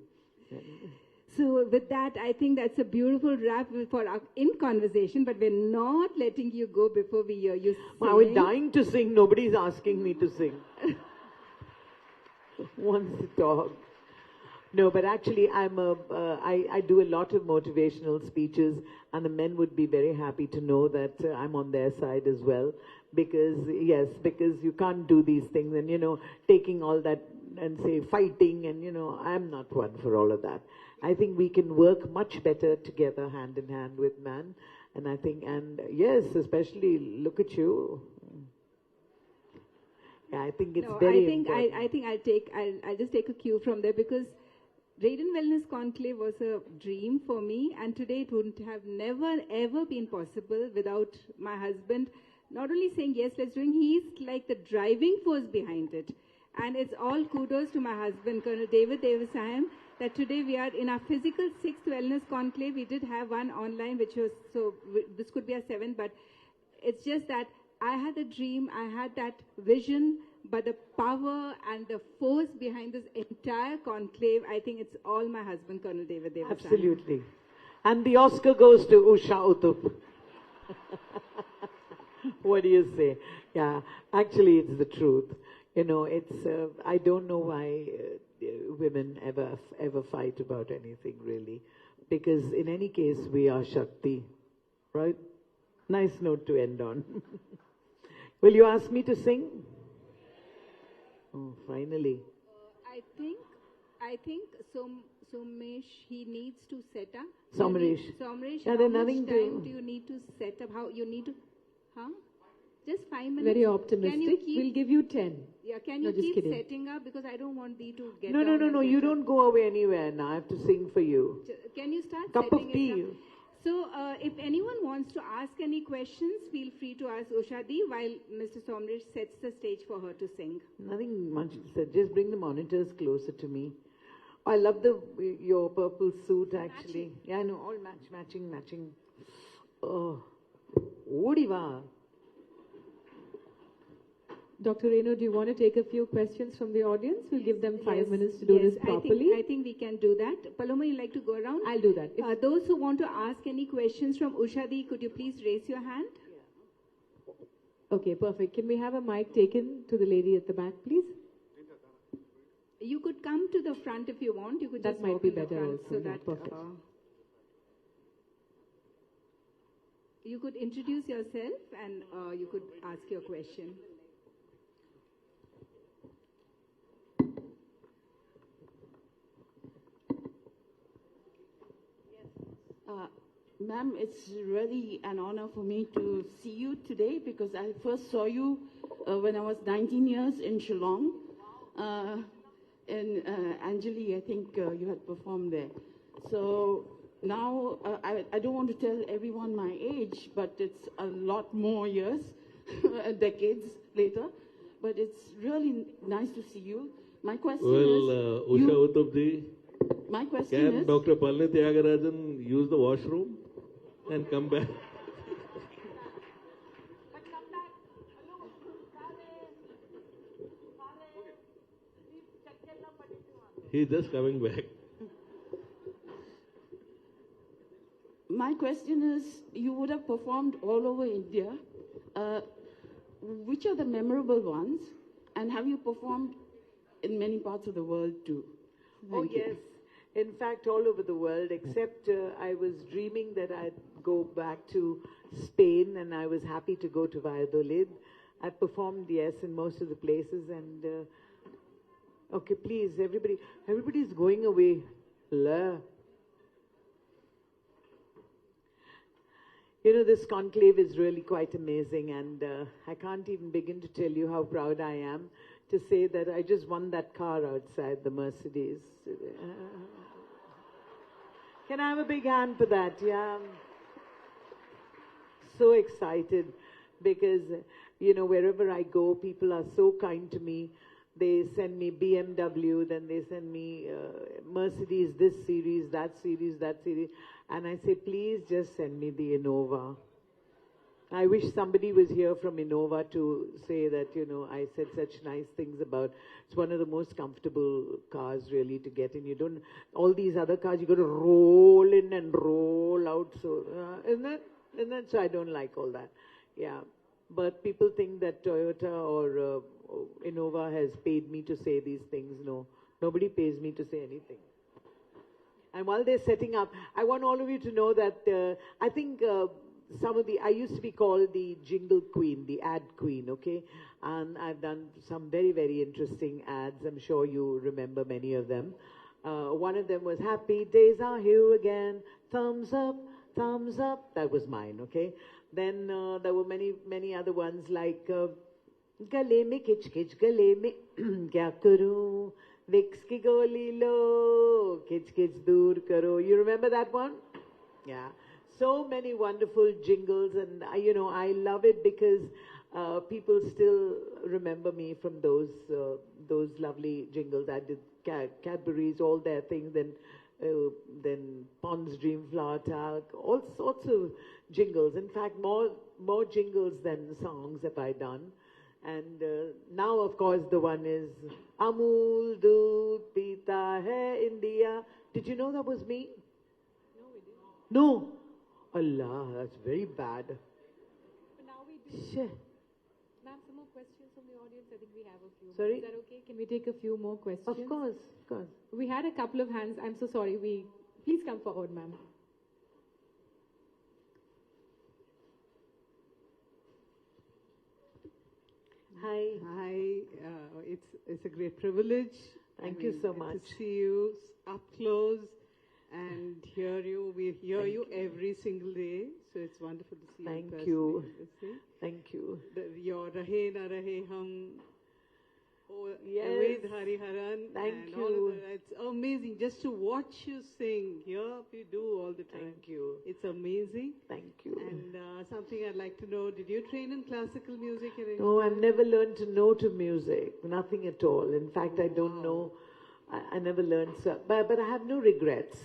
D: So with that, I think that's a beautiful wrap for our conversation, but we're not letting you go before we hear you sing.
C: Well, we're dying to sing. Nobody's asking me to sing. Wants to talk. No, but actually I do a lot of motivational speeches, and the men would be very happy to know that I'm on their side as well. Because you can't do these things and, taking all that and say fighting and, I'm not one for all of that. I think we can work much better together hand in hand with man. And I think, and yes, especially look at you. Yeah, I think it's very important.
D: I think I'll just take a cue from there, because Raiden Wellness Conclave was a dream for me, and today it wouldn't have never ever been possible without my husband not only saying yes, let's do it, he's like the driving force behind it. And it's all kudos to my husband, Colonel David Devasayam, that today we are in our physical 6th Wellness Conclave. We did have one online, which was, so this could be a 7th, but it's just that I had a dream, I had that vision, but the power and the force behind this entire conclave, I think it's all my husband, Colonel David Devasayam.
C: Absolutely. And the Oscar goes to Usha Uthup. What do you say? Yeah, actually it's the truth. You know, it's, I don't know why women ever fight about anything really. Because in any case, we are Shakti. Right? Nice note to end on. Will you ask me to sing? Oh, finally.
D: I think Somesh, he needs to set up.
C: Somresh.
D: Somresh,
C: Yeah,
D: how
C: there's
D: much
C: nothing
D: time
C: to...
D: do you need to set up? How you need to... Huh? Just 5 minutes.
B: Very optimistic.
D: Can you keep,
B: we'll give you 10.
D: Yeah, can
B: No,
D: you
B: just
D: keep
B: kidding.
D: setting up? Because I don't want thee to get
C: No,
D: down and
C: you
D: get
C: don't
D: up.
C: go away anywhere now. I have to sing for you.
D: Can you start
C: Cup of
D: setting
C: tea.
D: it up? So, if anyone wants to ask any questions, feel free to ask Ushadi while Mr. Somresh sets the stage for her to sing.
C: Nothing much to say. Just bring the monitors closer to me. I love your purple suit actually.
D: Matching.
C: Yeah, I know. All matching. Oh, Odiva.
B: Dr. Renu, do you want to take a few questions from the audience? We'll give them 5
D: Yes,
B: minutes to do
D: yes,
B: this properly.
D: I think we can do that. Paloma, you like to go around?
B: I'll do that. If-
D: Those who want to ask any questions from Ushadi, could you please raise your hand?
B: Okay, perfect. Can we have a mic taken to the lady at the back, please?
D: You could come to the front if you want. You could
B: That
D: just
B: might
D: walk
B: be
D: in the
B: better
D: front
B: also,
D: so
B: yeah,
D: that
B: perfect.
D: you could introduce yourself and you could ask your question.
E: Ma'am, it's really an honor for me to see you today because I first saw you when I was 19 years in Shillong. In Anjali, I think you had performed there. So now, I don't want to tell everyone my age, but it's a lot more years, decades later. But it's really nice to see you. My question is...
F: Usha Uthupji,
E: my question
F: can
E: is...
F: Dr. Palanivel Thiaga Rajan use the washroom and come back? He's just coming back.
E: My question is, you would have performed all over India. Which are the memorable ones? And have you performed in many parts of the world too? Thank you.
C: Yes. In fact, all over the world, except I was dreaming that I'd go back to Spain, and I was happy to go to Valladolid. I performed, yes, in most of the places, and okay, please, everybody's going away. La. You know, this conclave is really quite amazing, and I can't even begin to tell you how proud I am to say that I just won that car outside, the Mercedes. Can I have a big hand for that? Yeah. So excited because, you know, wherever I go, people are so kind to me. They send me BMW, then they send me Mercedes, this series, that series, that series. And I say, please just send me the Innova. I wish somebody was here from Innova to say that, you know, I said such nice things about, it's one of the most comfortable cars really to get in. You don't, all these other cars, you got to roll in and roll out. So, isn't that? So I don't like all that. Yeah. But people think that Toyota or Innova has paid me to say these things. No, nobody pays me to say anything. And while they're setting up, I want all of you to know that I think I used to be called the jingle queen, the ad queen, okay? And I've done some very, very interesting ads. I'm sure you remember many of them. One of them was Happy Days Are Here Again, thumbs up, thumbs up. That was mine, okay? Then there were many, many other ones like Gale mein kich kich, gale mein kya karoon, Vix ki goli lo, kids kids dur karo. You remember that one? Yeah. So many wonderful jingles, and I love it because people still remember me from those lovely jingles. I did Cadbury's, all their things, then Pond's Dream Flower Talc, all sorts of jingles. In fact, more jingles than songs have I done. And now, of course, the one is Amul Doodh Pita Hai India. Did you know that was me?
B: No, we didn't.
C: No. Allah, that's very bad.
B: But now we do.
C: Shit.
B: Ma'am, some more questions from the audience. I think we have a few.
C: Sorry?
B: Is that okay? Can we take a few more questions?
C: Of course, of course.
B: We had a couple of hands. I'm so sorry. Please come forward, ma'am.
C: Hi.
G: Hi, it's a great privilege.
C: Thank you so much.
G: To see you up close and hear you. We hear you every single day, so it's wonderful to see you.
C: Thank you. Thank you.
G: Your Rahe Na Rahe Hum,
C: Yes.
G: Ved Hariharan.
C: Thank
G: and
C: you.
G: all of that. It's amazing just to watch you sing. Here we do all the time.
C: Thank you.
G: It's amazing.
C: Thank you.
G: And something I'd like to know, did you train in classical music?
C: No, I've never learned to know to music. Nothing at all. In fact, I don't know. I never learned. So, but I have no regrets.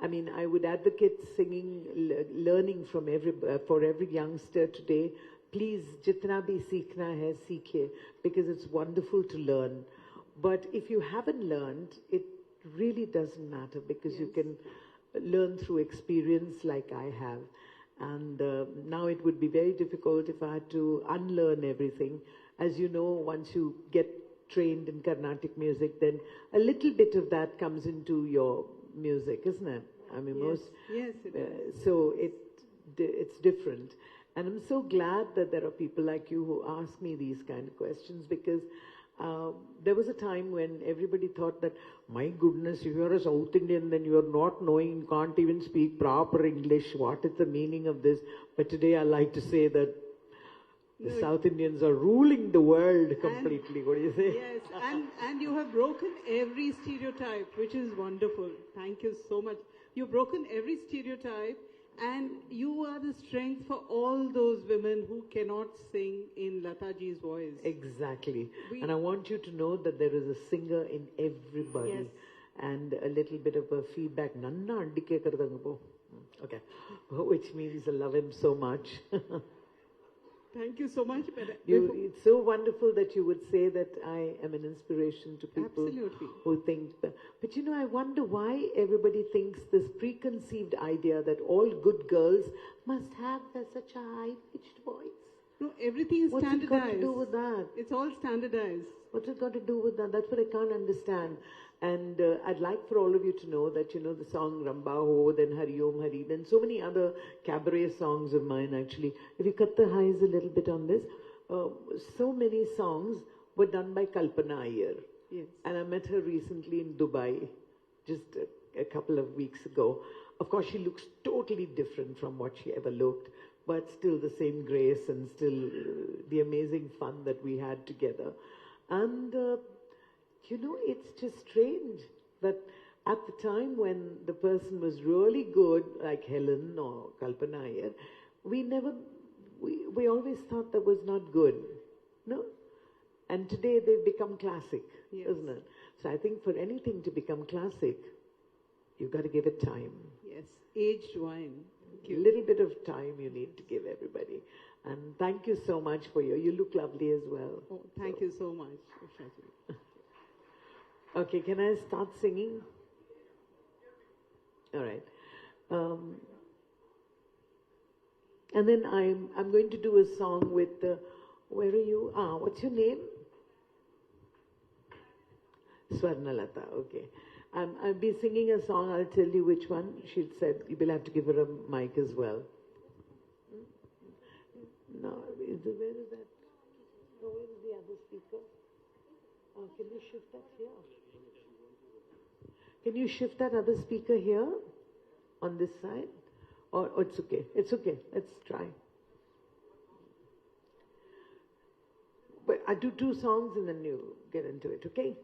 C: I mean, I would advocate singing, learning from for every youngster today. Please, jitna bhi seekhna hai, seekhe, because it's wonderful to learn. But if you haven't learned, it really doesn't matter, because you can learn through experience like I have. And now it would be very difficult if I had to unlearn everything. As you know, once you get trained in Carnatic music, then a little bit of that comes into your music, isn't it? I mean,
G: Yes, it is.
C: so it's different. And I'm so glad that there are people like you who ask me these kind of questions, because there was a time when everybody thought that, my goodness, if you're a South Indian, then you're not knowing, you can't even speak proper English. What is the meaning of this? But today I like to say that the South Indians are ruling the world completely. What do you say?
G: Yes, and you have broken every stereotype, which is wonderful. Thank you so much. You've broken every stereotype, and you are the strength for all those women who cannot sing in Lataji's voice.
C: Exactly. And I want you to know that there is a singer in everybody.
G: Yes.
C: And a little bit of a feedback. Nanna andike karudanga po. Okay. Which means I love him so much.
G: Thank you so much.
C: It's so wonderful that you would say that I am an inspiration to people
G: Absolutely.
C: who think that. But I wonder why everybody thinks this preconceived idea that all good girls must have such a high-pitched voice.
G: No, everything is
C: What's
G: standardized.
C: it got to do with that?
G: It's all standardized.
C: What's it got to do with that? That's what I can't understand. And I'd like for all of you to know that, the song Ramba Ho, then Hari Om Hari, then so many other cabaret songs of mine, actually. If you cut the highs a little bit on this, so many songs were done by Kalpana Iyer.
G: Yes.
C: And I met her recently in Dubai, just a couple of weeks ago. Of course, she looks totally different from what she ever looked, but still the same grace and still the amazing fun that we had together. And it's just strange that at the time when the person was really good, like Helen or Kalpana Iyer, we always thought that was not good, no? And today they've become classic, isn't it? So I think for anything to become classic, you've got to give it time.
G: Yes, aged wine.
C: A little bit of time you need to give everybody. And thank you so much for you look lovely as well.
G: Oh, thank you so much.
C: Okay, can I start singing? All right. And then I'm going to do a song with where are you? What's your name? Swarnalata. Okay. I'll be singing a song. I'll tell you which one. She said you will have to give her a mic as well. No, where is that? No, where is the other speaker? Can you shift that here? Can you shift that other speaker here on this side? Or it's okay. It's okay. Let's try. But I do 2 songs and then you get into it, okay?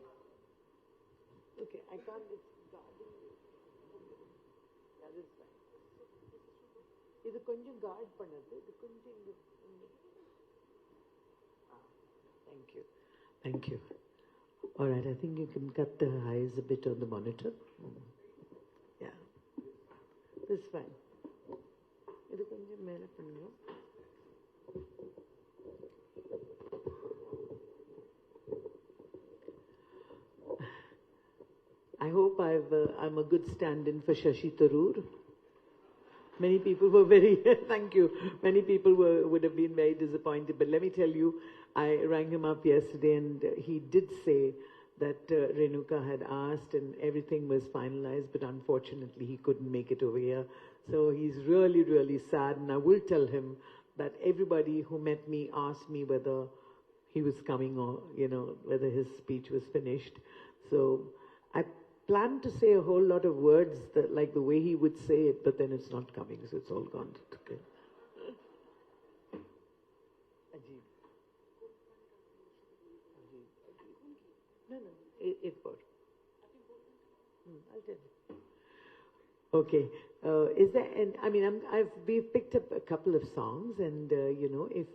C: இது கொஞ்சம் guard பண்ணது இது கொஞ்சம் thank you all right, I think you can cut the highs a bit on the monitor. Yeah, this is fine. இது கொஞ்சம் மேல பண்ணுங்க. I hope I'm a good stand-in for Shashi Tharoor. Many people were very, thank you, many people would have been very disappointed. But let me tell you, I rang him up yesterday and he did say that Renuka had asked and everything was finalized, but unfortunately he couldn't make it over here. So he's really, really sad, and I will tell him that everybody who met me asked me whether he was coming or, whether his speech was finished. So I planned to say a whole lot of words that, like the way he would say it, but then it's not coming, so it's all gone. Okay. No, I'll tell you. Okay. Is there? And I mean, we've picked up a couple of songs, and if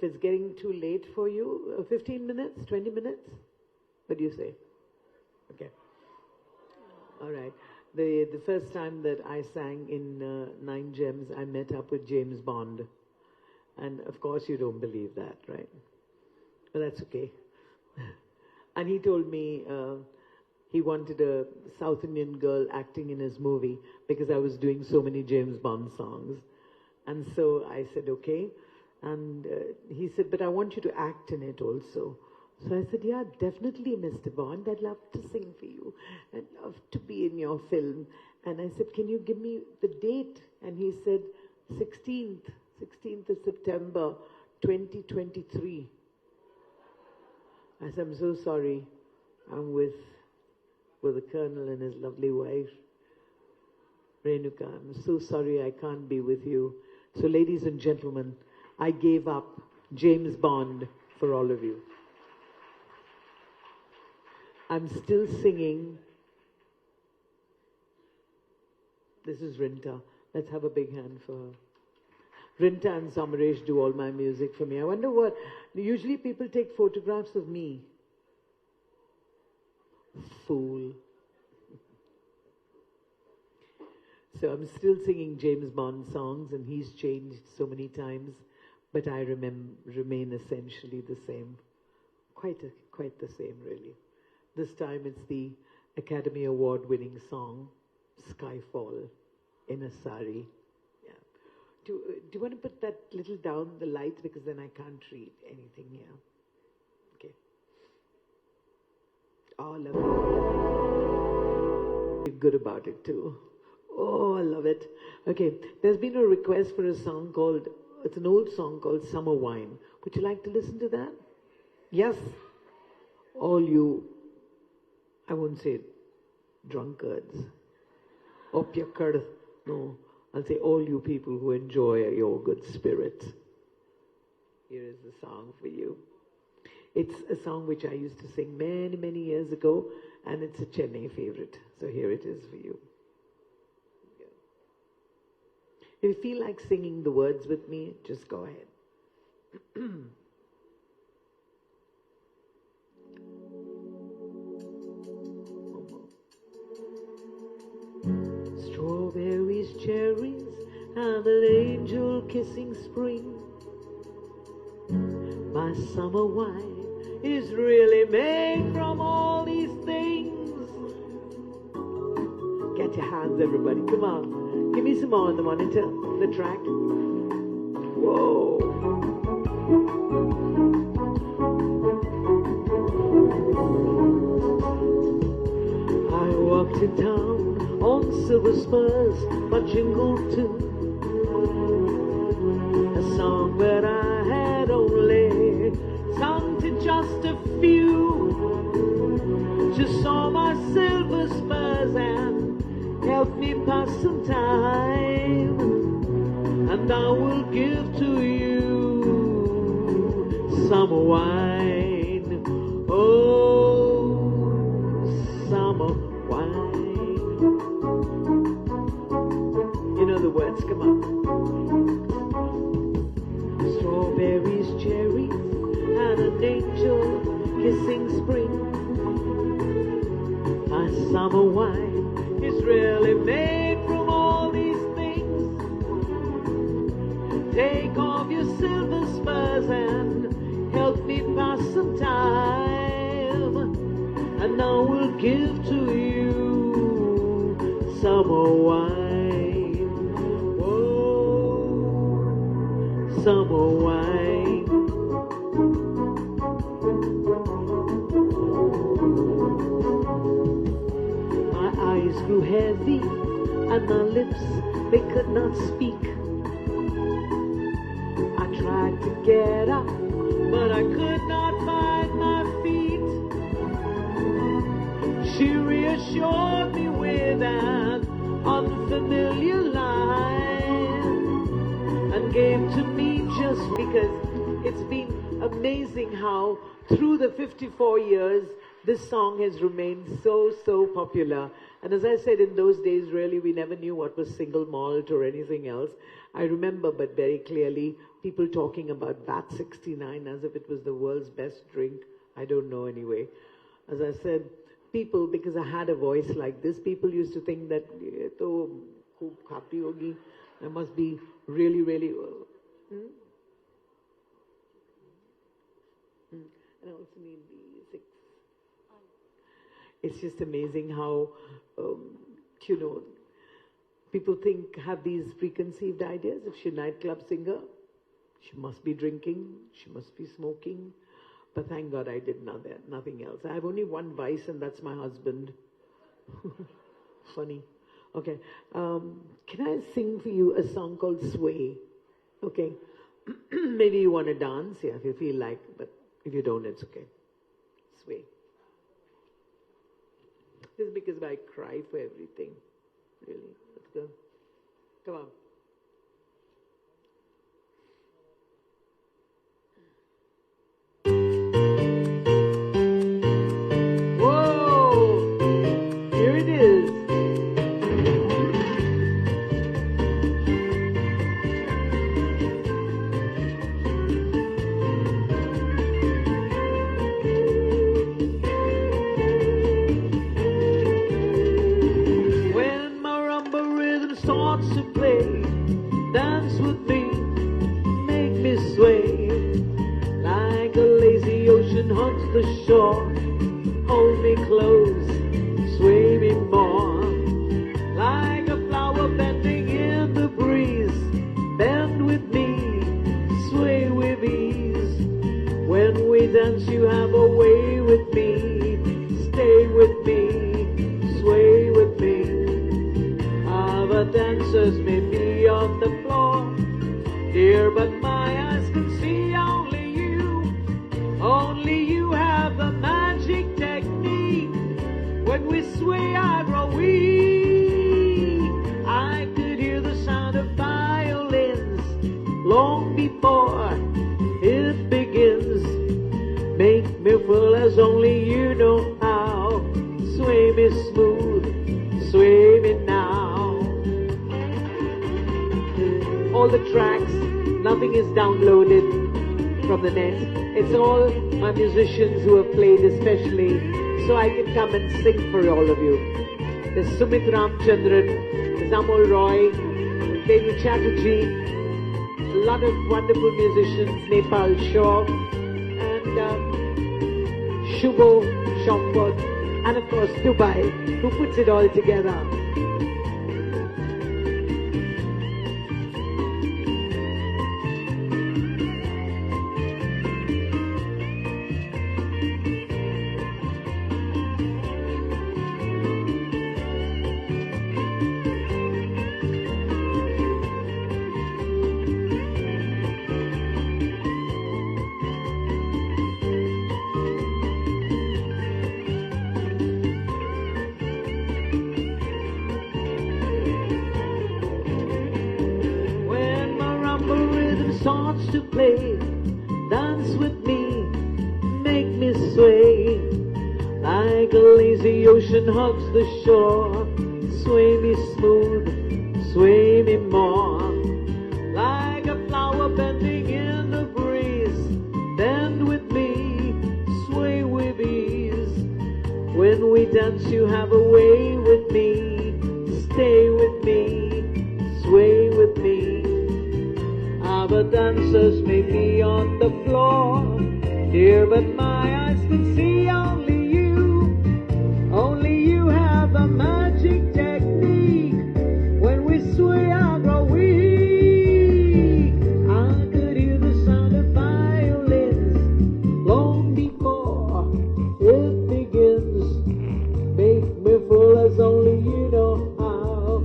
C: it's getting too late for you, 15 minutes, 20 minutes. What do you say? Okay. All right. The first time that I sang in Nine Gems, I met up with James Bond. And of course you don't believe that, right? But that's okay. And he told me he wanted a South Indian girl acting in his movie because I was doing so many James Bond songs. And so I said, okay. And he said, but I want you to act in it also. So I said, yeah, definitely, Mr. Bond. I'd love to sing for you. I'd love to be in your film. And I said, can you give me the date? And he said, 16th of September, 2023. I said, I'm so sorry. I'm with the Colonel and his lovely wife, Renuka. I'm so sorry I can't be with you. So ladies and gentlemen, I gave up James Bond for all of you. I'm still singing. This is Rinta. Let's have a big hand for her. Rinta and Samaresh do all my music for me. I wonder what... Usually people take photographs of me. Fool. So I'm still singing James Bond songs, and he's changed so many times, but I remain essentially the same. Quite the same, really. This time it's the Academy Award-winning song, Skyfall, in a Sari. Yeah. Do you want to put that little down, the lights, because then I can't read anything here. Okay. Oh, I love it. Feel good about it too. Oh, I love it. Okay, there's been a request for a song called, it's an old song called Summer Wine. Would you like to listen to that? Yes? All you, I won't say drunkards, opyakad, no, I'll say all you people who enjoy your good spirit. Here is the song for you. It's a song which I used to sing many, many years ago, and it's a Chennai favorite. So here it is for you. If you feel like singing the words with me, just go ahead. Strawberries, cherries, and an angel kissing spring. My summer wine is really made from all these things. Get your hands, everybody. Come on. Give me some more on the monitor, the track. Whoa. I walked in town on silver spurs, but jingled too. A song that I had only sung to just a few. Just saw my silver spurs and help me pass some time, and I will give to you summer wine. Oh, summer kissing spring. My summer wine is really made from all these things. Take off your silver spurs and help me pass some time, and I will give to you summer wine. Oh, summer wine. My eyes grew heavy and my lips, they could not speak. I tried to get up, but I could not find my feet. She reassured me with an unfamiliar line and gave to me just because it's been amazing how through the 54 years this song has remained so popular. And as I said, in those days really we never knew what was single malt or anything else. I remember but very clearly people talking about VAT 69 as if it was the world's best drink. I don't know anyway. As I said, people, because I had a voice like this, people used to think that I must be really and I also need the 6. It's just amazing how people have these preconceived ideas. If she's a nightclub singer, she must be drinking, she must be smoking. But thank God I did nothing else. I have only one vice, and that's my husband. Funny. Okay. Can I sing for you a song called Sway? Okay. Maybe you want to dance, yeah, if you feel like, but if you don't, it's okay. Sway. This is because I cry for everything. Really. Let's go. Come on. The shore, hold me close, sway me more, like a flower bending in the breeze. Bend with me, sway with ease. When we dance, you have a way with me. Stay with me, sway with me. Other dancers may be on the floor, dear, but my eyes can see only you. Only you have the magic technique. When we sway, I grow weak. I could hear the sound of violins long before it begins. Make me feel as only you know how. Sway me smooth, sway me now. All the tracks, nothing is downloaded from the net. It's all my musicians who have played especially, so I can come and sing for all of you. There's Sumit Ramchandran, there's Amol Roy, Devi Chatterjee, a lot of wonderful musicians, Nepal Shaw, and Shubho Shampot, and of course Dubai, who puts it all together. To play, dance with me, make me sway, like a lazy ocean hugs the shore. Sway me smooth, sway me more, like a flower bending in the breeze. Bend with me, sway with dance, you have a way with me. Stay with me, sway with me. Our dancers may be on the floor, dear, but my eyes can see only you. Only you have a magic technique. When we sway, I grow weak. I could hear the sound of violins long before it begins. Make me full as only you know how.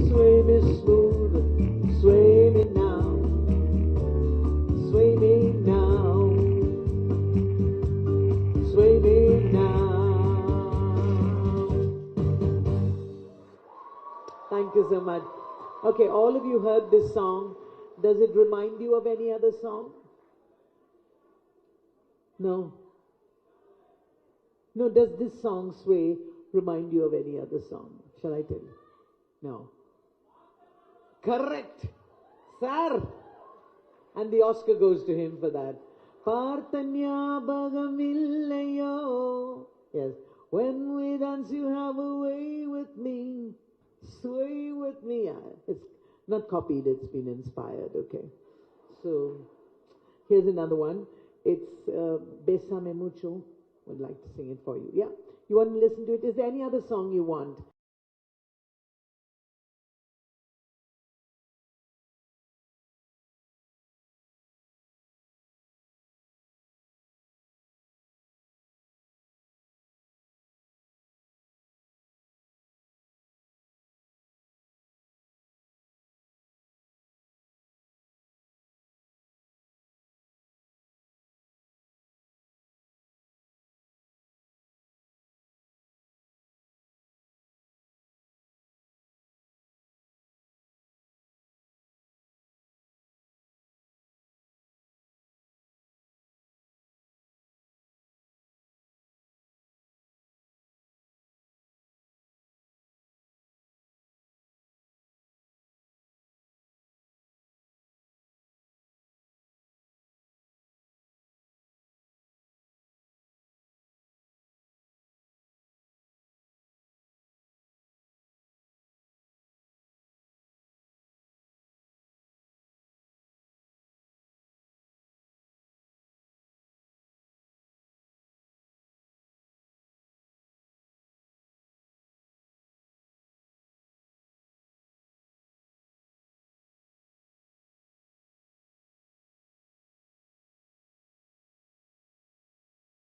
C: Sway me smooth, sway me now. Sway me now. Sway me now. Thank you so much. Okay, all of you heard this song. Does it remind you of any other song? No? No, does this song, Sway, remind you of any other song? Shall I tell you? No. Correct. Sir. And the Oscar goes to him for that. Partanyabagamillayo. Yes. When we dance, you have a way with me. Sway with me. It's not copied, it's been inspired, okay? So, here's another one. It's Besame Mucho. Would like to sing it for you. Yeah? You want to listen to it? Is there any other song you want?